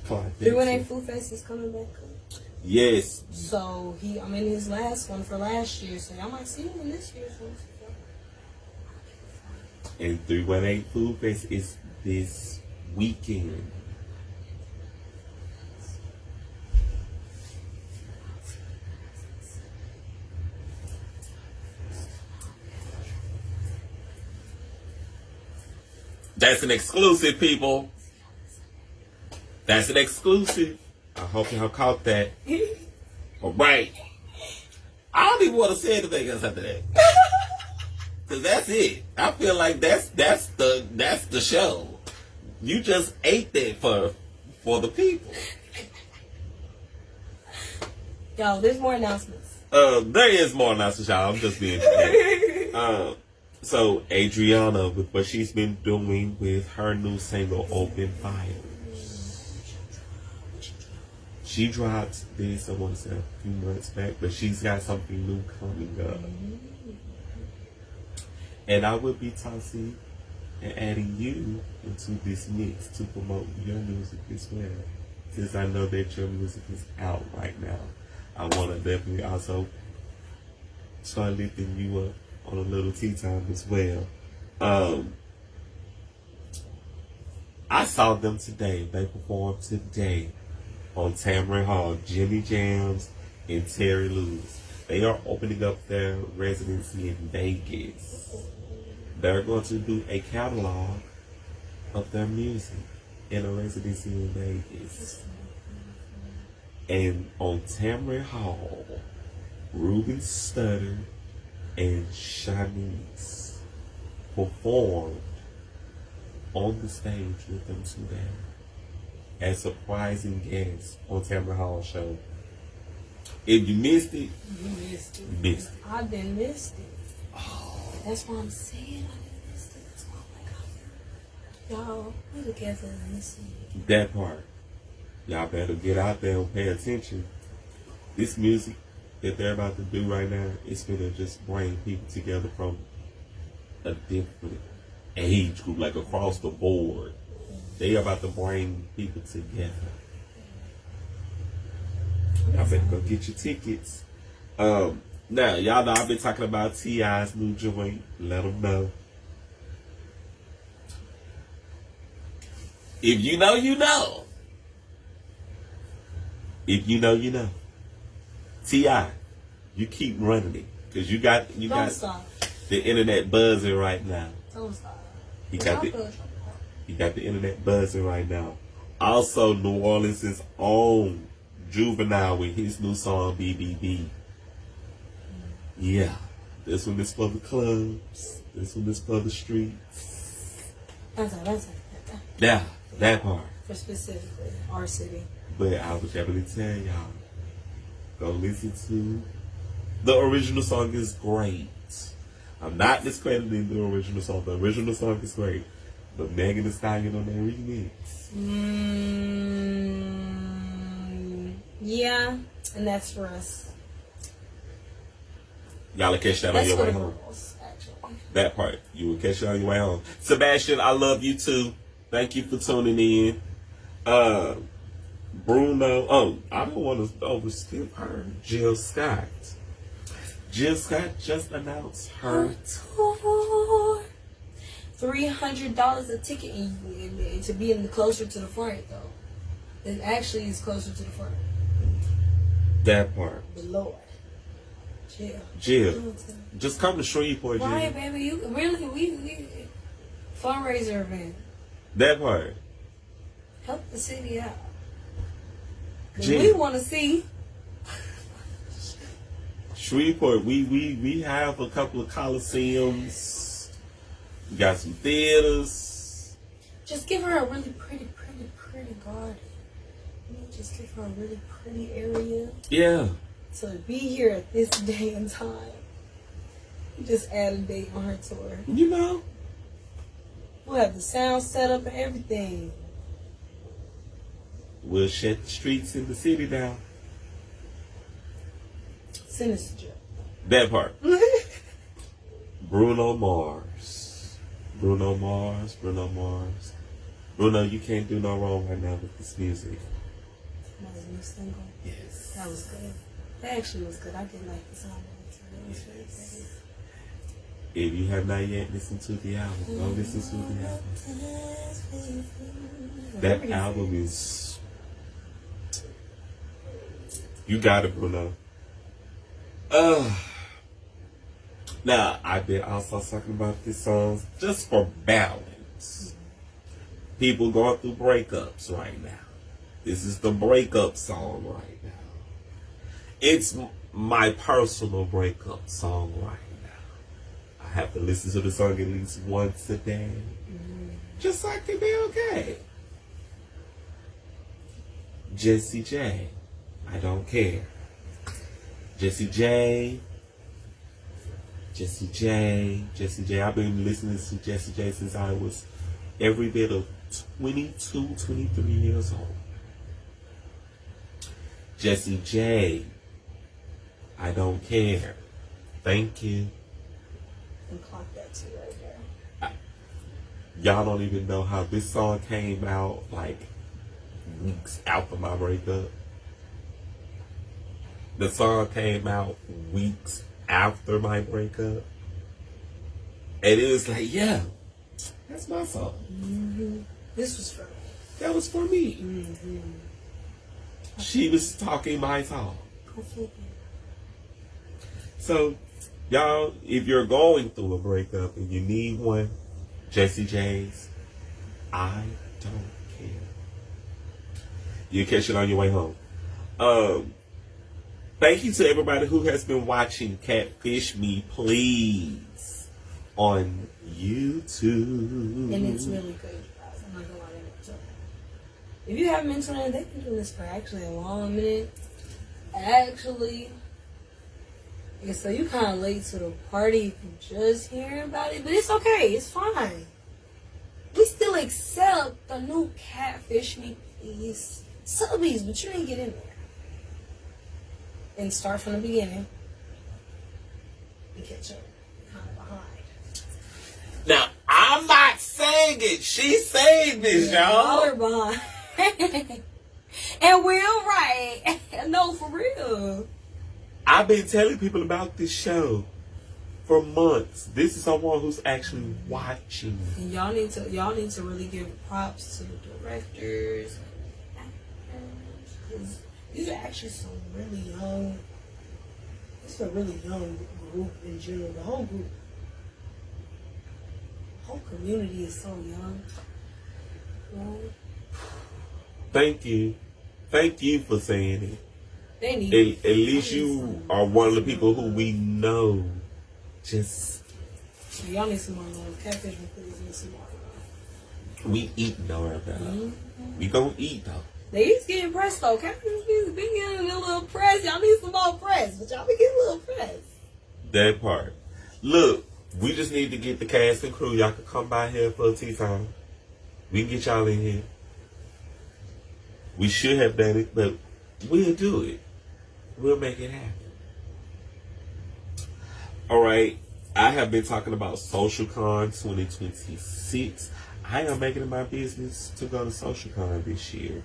318 Food Fest is coming back up. Yes. So I'm in his last one for last year, so y'all might see him in this year's one. And 318 Food Fest is this weekend. That's an exclusive, people. That's an exclusive. I hope y'all caught that. All right. I don't even want to say anything else after that. Cause that's it. I feel like that's the show. You just ate that for the people. Yo, there's more announcements. There is more announcements, y'all. I'm just being so Adriana, with what she's been doing with her new single Open Fire. She dropped this, I want to say, a few months back, but she's got something new coming up. And I will be tossing and adding you into this mix to promote your music as well. Since I know that your music is out right now, I want to definitely also start lifting you up on A Lil Tea Time as well. I saw them today. They performed today on Tamron Hall, Jimmy Jams and Terry Lewis. They are opening up their residency in Vegas. They're going to do a catalog of their music in a residency in Vegas. And on Tamron Hall, Ruben Studdard and Shanice performed on the stage with them today as surprising guests on Tamron Hall show. If you missed it, You missed it. you missed it. I done missed it. Oh. That's what I'm saying. I done missed it. That's why I'm like, y'all, we together and listen. That part. Y'all better get out there and pay attention. This music that they're about to do right now, it's gonna just bring people together from a different age group, like across the board. They are about to bring people together. Y'all better go get your tickets. Now, y'all know I've been talking about T.I.'s new joint. Let them know. If you know, you know. If you know, you know. T.I., you keep running it. Because you got Stop. the internet buzzing right now. Don't stop. He got the internet buzzing right now. Also, New Orleans' own Juvenile with his new song BBB. Yeah, this one is for the clubs. This one is for the streets. Yeah, that part. For specifically our city. But I would definitely tell y'all, go listen to the original song. Is great. I'm not discrediting the original song. The original song is great. But Megan Thee Stallion on that remix. Yeah, and that's for us. Y'all will catch that on your way home. Girls, actually. That part. You will catch it on your way home. Sebastian, I love you too. Thank you for tuning in. Bruno. Oh, I don't want to overskip her. Jill Scott. Jill Scott just announced her tour. $300 a ticket, and to be closer to the front though. It actually is closer to the front. That part. The Lord. Jill. Just come to Shreveport, Jill. Right, baby. You really we fundraiser event. That part. Help the city out. Jill. We want to see Shreveport. We have a couple of coliseums. We got some theaters. Just give her a really pretty garden. Just give her a really pretty area. Yeah. So to be here at this day and time, just add a date on her tour. You know. We'll have the sound set up and everything. We'll shut the streets in the city down. Send us a joke. That part. Bruno Mars. Bruno, you can't do no wrong right now with this music. Somebody's new single. Yes. That was good. That actually was good. I did like the song. It was really good. If you have not yet listened to the album, go listen to the album. That album is... You got it, Bruno. Now, I've been also talking about these songs just for balance. People going through breakups right now. This is the breakup song right now. It's my personal breakup song right now. I have to listen to the song at least once a day. Just so I can be okay. Jessie J, I don't care. Jessie J. I've been listening to Jessie J since I was every bit of 22, 23 years old. Jessie J, I don't care. Thank you. And clock that too right there. Y'all don't even know how this song came out like weeks after my breakup. The song came out weeks after my breakup. And it was like, yeah, that's my song. Mm-hmm. This was for me. That was for me. Mm-hmm. She was talking my talk. So, y'all, if you're going through a breakup and you need one, Jessie J's, I don't care. You catch it on your way home. Thank you to everybody who has been watching Catfish Me, please, on YouTube. And it's really good, you guys. I'm not gonna lie to you. If you haven't been tuning in, they've been doing this for actually a long minute. actually, yeah, so you kind of late to the party if you just hearing about it, but it's okay. It's fine. We still accept the new Catfish Me Please subbies, but you didn't get in there. And start from the beginning. And catch up kind of behind. Now, I'm not saying it. She's saying this, y'all. Y'all are behind. And we're right. No, for real. I've been telling people about this show for months. This is someone who's actually watching. And y'all need to really give props to the directors and actors, because these are actually some really young. It's a really young group in general. The whole group, whole community is so young. Thank you for saying it. They need. At least you are one of the people who we know. Just y'all need some more love. Catfish Me Please need some more love. we eat though, right now. Mm-hmm. We gonna eat though. They used to get pressed though. Catfish Me Please been getting a little press. Y'all need some more press, but y'all be getting a little press. That part. Look, we just need to get the cast and crew. Y'all can come by here for a tea time. We can get y'all in here. We should have done it, but we'll do it. We'll make it happen. All right. I have been talking about SocialCon 2026. I am making it my business to go to SocialCon this year.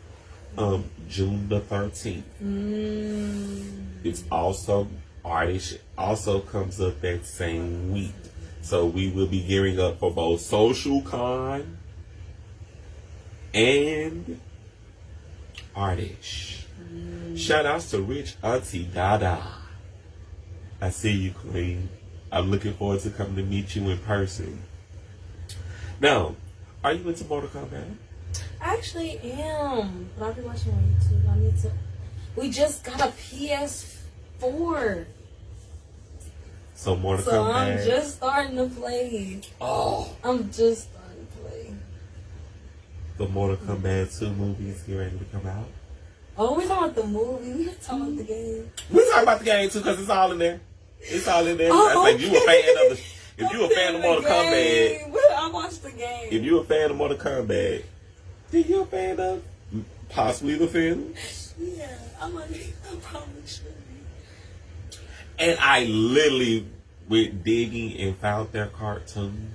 June the 13th. It's also Artist also comes up that same week. So we will be gearing up for both SocialCon and Artist. Shout outs to Rich Auntie Dada. I see you, Queen. I'm looking forward to coming to meet you in person. Now, are you into Mortal Kombat? I actually am, but I'll be watching on YouTube. I need to. We just got a PS4, So Mortal so Kombat. I'm just starting to play. Oh, I'm just starting to play. the Mortal Kombat 2 movie is getting ready to come out. Oh, we talking about the movie. We not talking about the game. We talking about the game too, because it's all in there. It's all in there. Oh, I think you a fan of the. If I'm you a fan of Mortal Kombat, game. I watched the game. if you a fan of Mortal Kombat, then you a fan of possibly the film. Yeah, I probably should be. And I literally went digging and found their cartoon.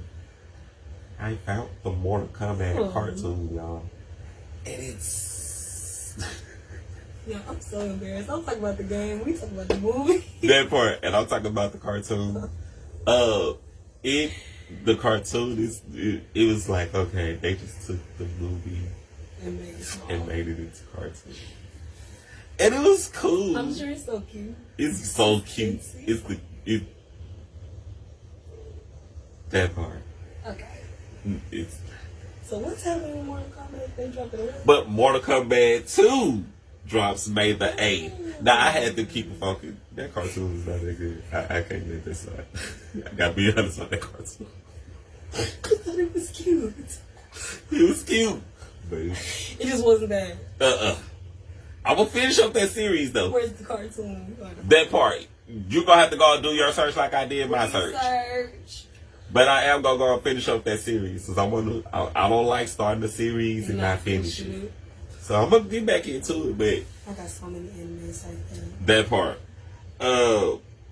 I found the Mortal Kombat cartoon, y'all. And it's... Yeah, I'm so embarrassed. I'm talking about the game. We talking about the movie. that part. And I'm talking about the cartoon. The cartoon is... It was like, okay, they just took the movie and made it into cartoon. And it was cool. I'm sure it's so cute. It's so cute. That part. Okay. So what's happening in Mortal Kombat? They dropped it. But Mortal Kombat 2 drops May the 8th. Now I had to keep it focused. That cartoon is not that good. I can't let this slide. I gotta be honest on that cartoon. I thought it was cute. It was cute. But It just wasn't bad. I'm gonna finish up that series though. Where's the cartoon? That part. You're gonna have to go and do your search like I did my search. But I am gonna go and finish up that series because I don't like starting the series and not finishing it. So I'm gonna get back into it, but I got so many enemies like that. That part.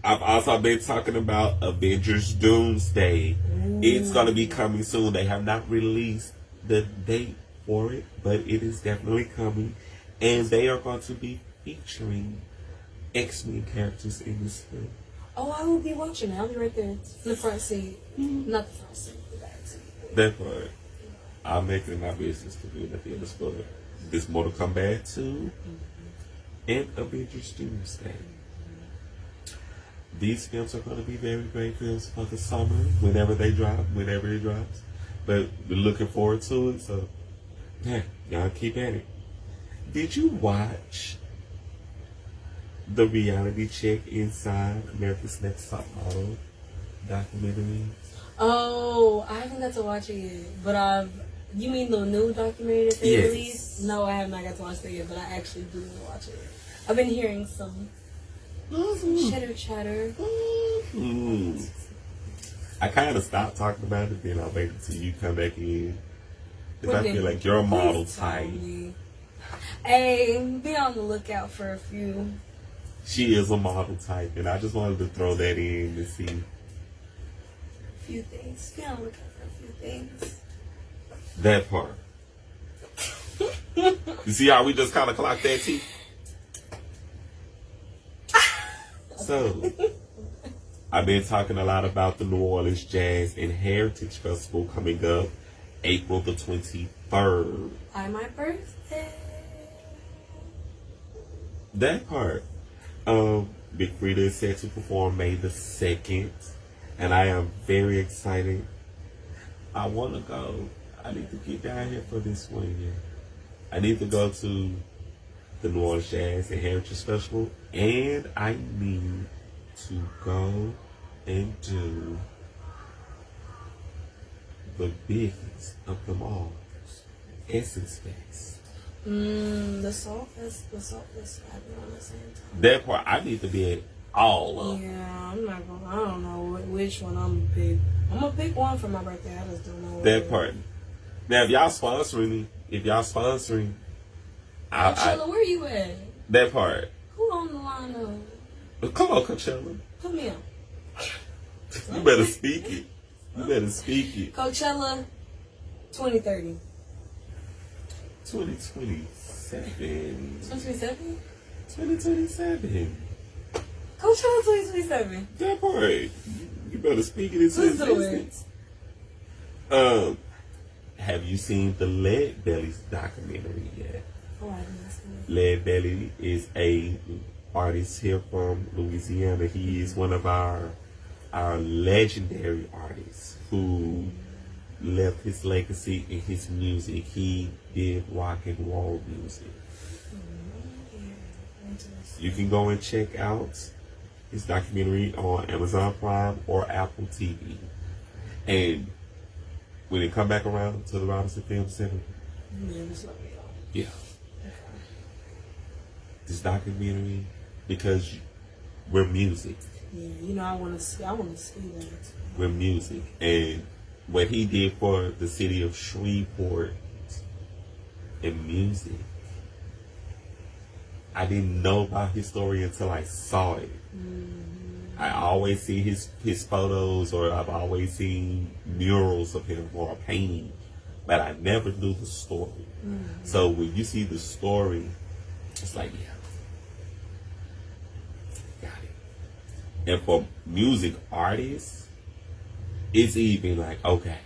I've also been talking about Avengers Doomsday. It's gonna be coming soon. They have not released the date for it, but it is definitely coming. And they are going to be featuring X-Men characters in this film. Oh, I will be watching it. I'll be right there in the front seat. Not the front seat, the back seat. That part. I'm making it my business to do nothing else for this Mortal Kombat 2 and Avengers Doomsday. These films are going to be very great films for the summer, whenever it drops. But we're looking forward to it, so yeah, y'all keep at it. Did you watch the reality check inside America's Next Top Model documentary? Oh, I haven't got to watch it yet, but you mean the new documentary that they Yes. released? No, I have not got to watch that yet, but I actually do want to watch it. I've been hearing some chitter chatter. I kind of stopped talking about it, then I'll wait until you come back in. Because I Well, feel like you're a model please tell type. me. Hey, be on the lookout for a few. She is a model type, and I just wanted to throw that in to see. Few things. Be on the lookout for a few things. That part. You see how we just kind of clocked that T? So, I've been talking a lot about the New Orleans Jazz and Heritage Festival coming up April the 23rd. By my birthday. That part. Big Frida is set to perform May the 2nd, and I am very excited. I want to go. I need to get down here for this one year. I need to go to the New Orleans Jazz and Heritage Festival, and I need to go and do the biggest of them all, Essence Fest. The Soul Fest happening on the same time. That part, I need to be at all of them. Yeah, I'm not gonna. I don't know which one I'm gonna pick. I'm gonna pick one for my birthday. I just don't know. That part. Now, if y'all sponsoring me, Coachella, where you at? that part. Who on the line of? Come on, Coachella. Put me on. You better speak it. You better speak it. Coachella 2030. 2027. 2027? 2027. Coachella 2027. That part. You better speak it into Let's do existence. it. Have you seen the Lead Belly's documentary yet? Oh, I didn't see it. Lead Belly is a artist here from Louisiana. He is one of our legendary artists who left his legacy in his music. He did rock and roll music. You can go and check out his documentary on Amazon Prime or Apple TV. And when it come back around to the Robinson Film Center, Yeah, just let me know. yeah. This documentary, because we're music. Yeah, you know I wanna see that. We're music. And what he did for the city of Shreveport in music, I didn't know about his story until I saw it. I always see his photos, or I've always seen murals of him or a painting, but I never knew the story. So when you see the story, it's like, yeah, got it. And for music artists, it's even like, okay.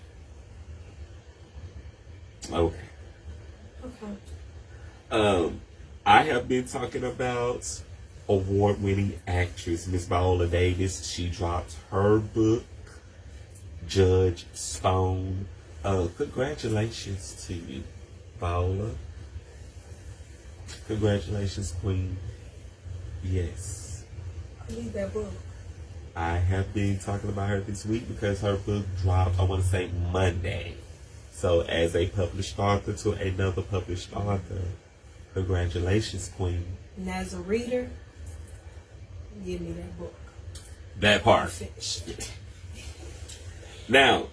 I have been talking about award-winning actress Miss Viola Davis. She dropped her book, Judge Stone. Congratulations to you, Viola. Congratulations, Queen. Yes. I need that book. I have been talking about her this week because her book dropped, I want to say, Monday. So as a published author to another published author, congratulations, Queen. And as a reader, give me that book. That part. Finished. Now,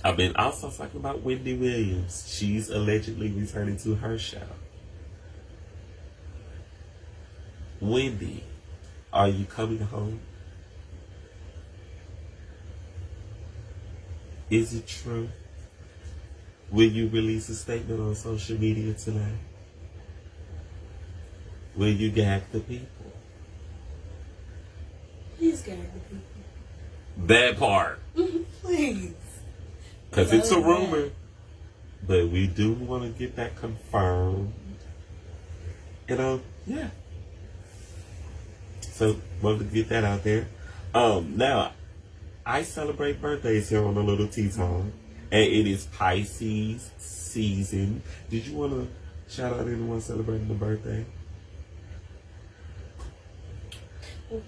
I've been also talking about Wendy Williams. She's allegedly returning to her show. Wendy, are you coming home? Is it true? Will you release a statement on social media tonight? Will you gag the people? Please gag the people. That part. Please. Because it's a rumor. But we do want to get that confirmed. Yeah. So, wanted to get that out there. Now, I celebrate birthdays here on A Lil Tea Time. And it is Pisces season. Did you want to shout out anyone celebrating a birthday?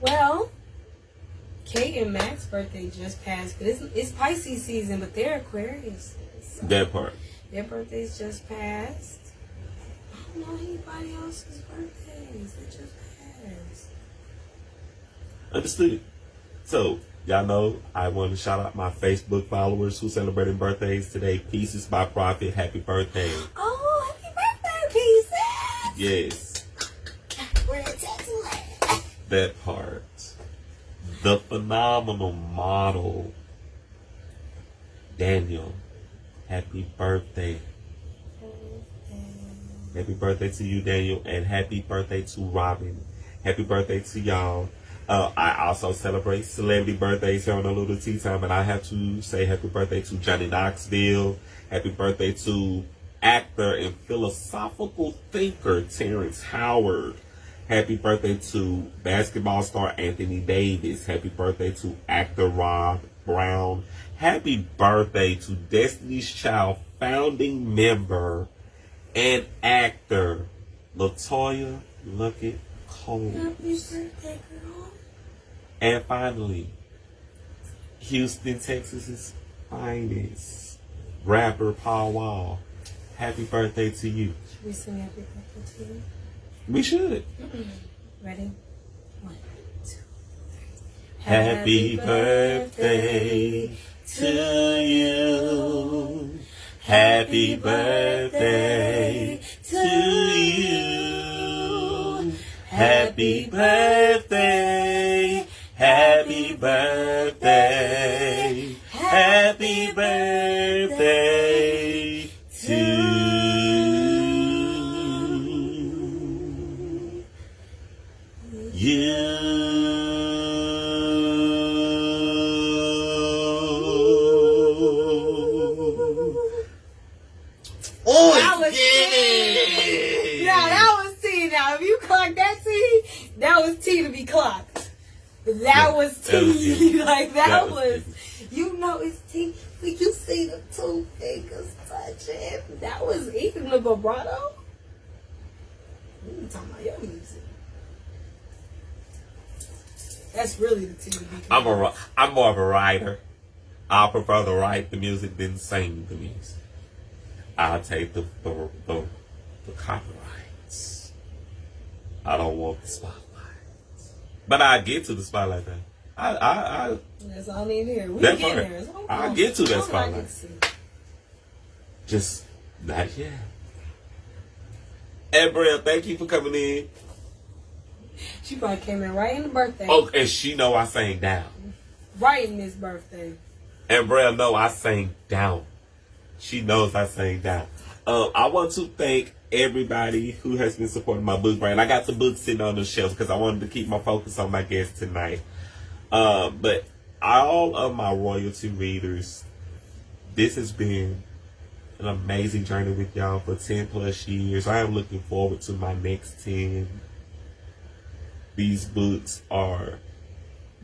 Well, Kate and Max's birthday just passed, but it's Pisces season, but they're Aquarius. So That part. their birthdays just passed. don't know anybody else's birthdays. It just passed. Understood. So, y'all know I want to shout out my Facebook followers who celebrating birthdays today. Pieces by Prophet. Happy birthday. Oh, happy birthday, Pieces. Yes. We're in Texas. That part. The phenomenal model, Daniel. Happy birthday. Happy birthday to you, Daniel, and happy birthday to Robin. Happy birthday to y'all. I also celebrate celebrity birthdays here on A Lil Tea Time, and I have to say happy birthday to Johnny Knoxville. Happy birthday to actor and philosophical thinker Terrence Howard. Happy birthday to basketball star Anthony Davis. Happy birthday to actor Rob Brown. Happy birthday to Destiny's Child founding member and actor LaToya Luckett Cole. Happy birthday, girl. And finally, Houston, Texas's finest rapper Paul Wall. Happy birthday to you. Should we sing happy birthday to you? We should. Ready? 1, 2, 3. Happy birthday to you. Happy birthday to you. Happy birthday. Happy birthday. Happy birthday to you. Oh, That was tea. Now that was tea. Now if you clocked that tea, that was tea to be clocked. That was tea. Like that was. You know it's tea. When you see the two fingers touching, that was even the vibrato. We talking about your music. That's really the tea to be clocked. I'm more of a writer. I prefer to write the music than sing the music. I'll take the copyrights. I don't want the spotlights. But I get to the spotlight thing. I That's all I need to hear. We that get part. there. I'll get to that I get spotlight. to see. Just not yet. And Brielle, thank you for coming in. She probably came in right in the birthday. Oh, and she know I sang down. Right in this birthday. And Brielle know I sang down. She knows I sang down. I want to thank everybody who has been supporting my book brand. I got the book sitting on the shelf because I wanted to keep my focus on my guest tonight. But all of my royalty readers, this has been an amazing journey with y'all for 10 plus years. I am looking forward to my next 10. These books are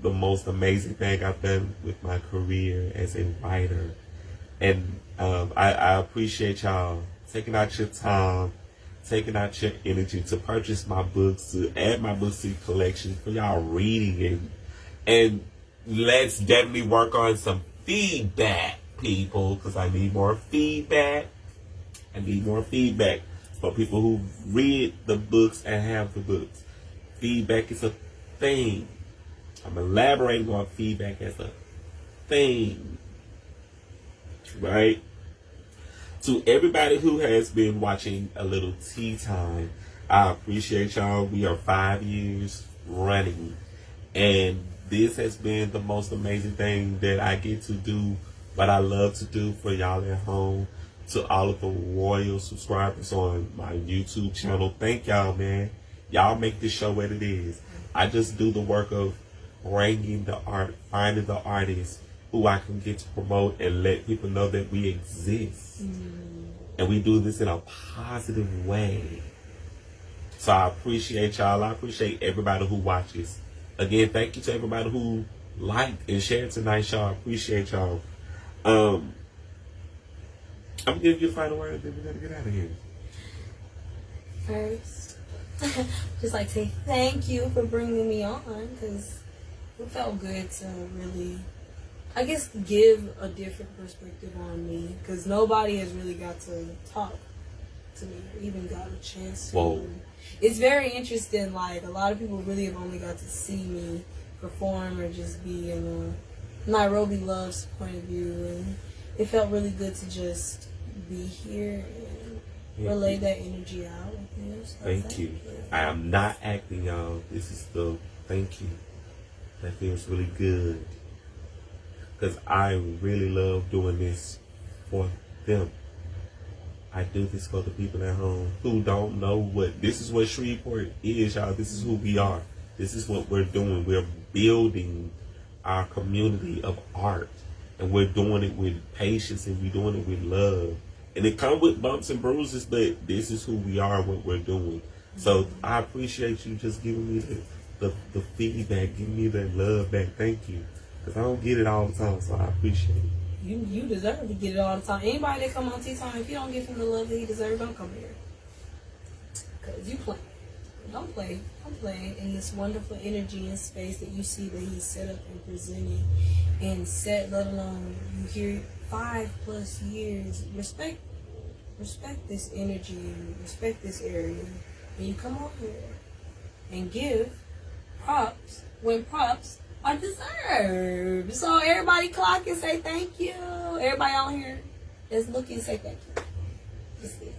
the most amazing thing I've done with my career as a writer. And I appreciate y'all taking out your time, taking out your energy to purchase my books, to add my books to your collection, for y'all reading. And let's definitely work on some feedback, people, because I need more feedback. I need more feedback for people who read the books and have the books. Feedback is a thing. I'm elaborating on feedback as a thing. Right? To everybody who has been watching A Lil Tea Time, I appreciate y'all. We are 5 years running. And this has been the most amazing thing that I get to do, what I love to do for y'all at home. To all of the loyal subscribers on my YouTube channel, thank y'all, man. Y'all make this show what it is. I just do the work of bringing the art, finding the artists who I can get to promote and let people know that we exist. And we do this in a positive way. So I appreciate y'all. I appreciate everybody who watches. Again, thank you to everybody who liked and shared tonight's show. I appreciate y'all. I'm going to give you a final word and then we're going to get out of here. First, just like to say thank you for bringing me on, because it felt good to really, I guess, give a different perspective on me, because nobody has really got to talk to me, or even got a chance to. Whoa. It's very interesting. Like, a lot of people really have only got to see me perform or just be in a Niarobi Luvs point of view, and it felt really good to just be here and relay that energy out with you. So Thank you. I am not acting, y'all. This is the thank you. That feels really good. Because I really love doing this for them. I do this for the people at home who don't know what this is what Shreveport is, y'all. This is who we are. This is what we're doing. We're building our community of art. And we're doing it with patience and we're doing it with love. And it comes with bumps and bruises, but this is who we are and what we're doing. So I appreciate you just giving me the feedback, giving me that love back. Thank you. Because I don't get it all the time, so I appreciate it. You deserve to get it all the time. Anybody that come on Tea Time, if you don't give him the love that he deserves, don't come here. Because you play. Don't play. Don't play in this wonderful energy and space that you see that he's set up and presented and set, let alone you hear 5+ years. Respect this energy, respect this area. And you come over here and give props when props are deserved. So everybody clock and say thank you. Everybody on here that's looking, say thank you.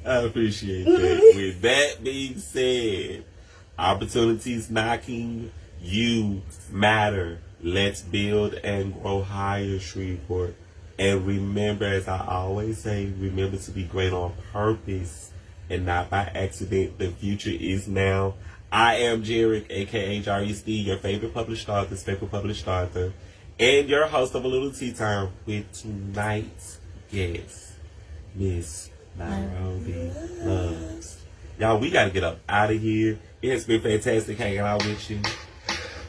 I appreciate that. With that being said, opportunities knocking, you matter. Let's build and grow higher, Shreveport. And remember, as I always say, remember to be great on purpose and not by accident. The future is now. I am Jerrick, aka Jerrick, your favorite published author, and your host of A Lil Tea Time with tonight's guest, Miss Niarobi Luvs. Y'all, we gotta get up out of here. It has been fantastic hanging out with you.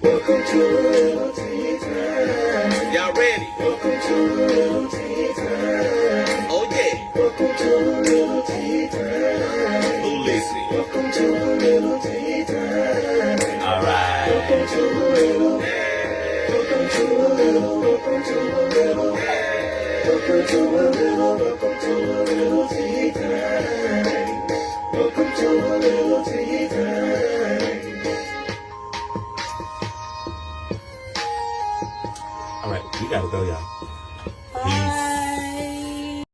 Welcome to A Lil Tea Time. Y'all ready? Welcome to A Lil Tea Time. Oh yeah. Welcome to A Lil Tea Time. Who listening? Welcome to A Lil Tea Time. All right. Welcome to A Lil. Welcome to A Lil. Welcome to A Lil. Welcome to A Lil. Welcome to A Lil Tea Time. Welcome to A Lil Tea Time. All right, we gotta go, y'all. Bye.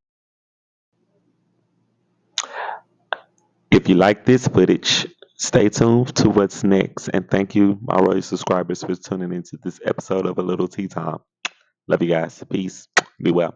If you like this footage, stay tuned to what's next. And thank you, my royal subscribers, for tuning into this episode of A Little Tea Time. Love you guys. Peace. Be well.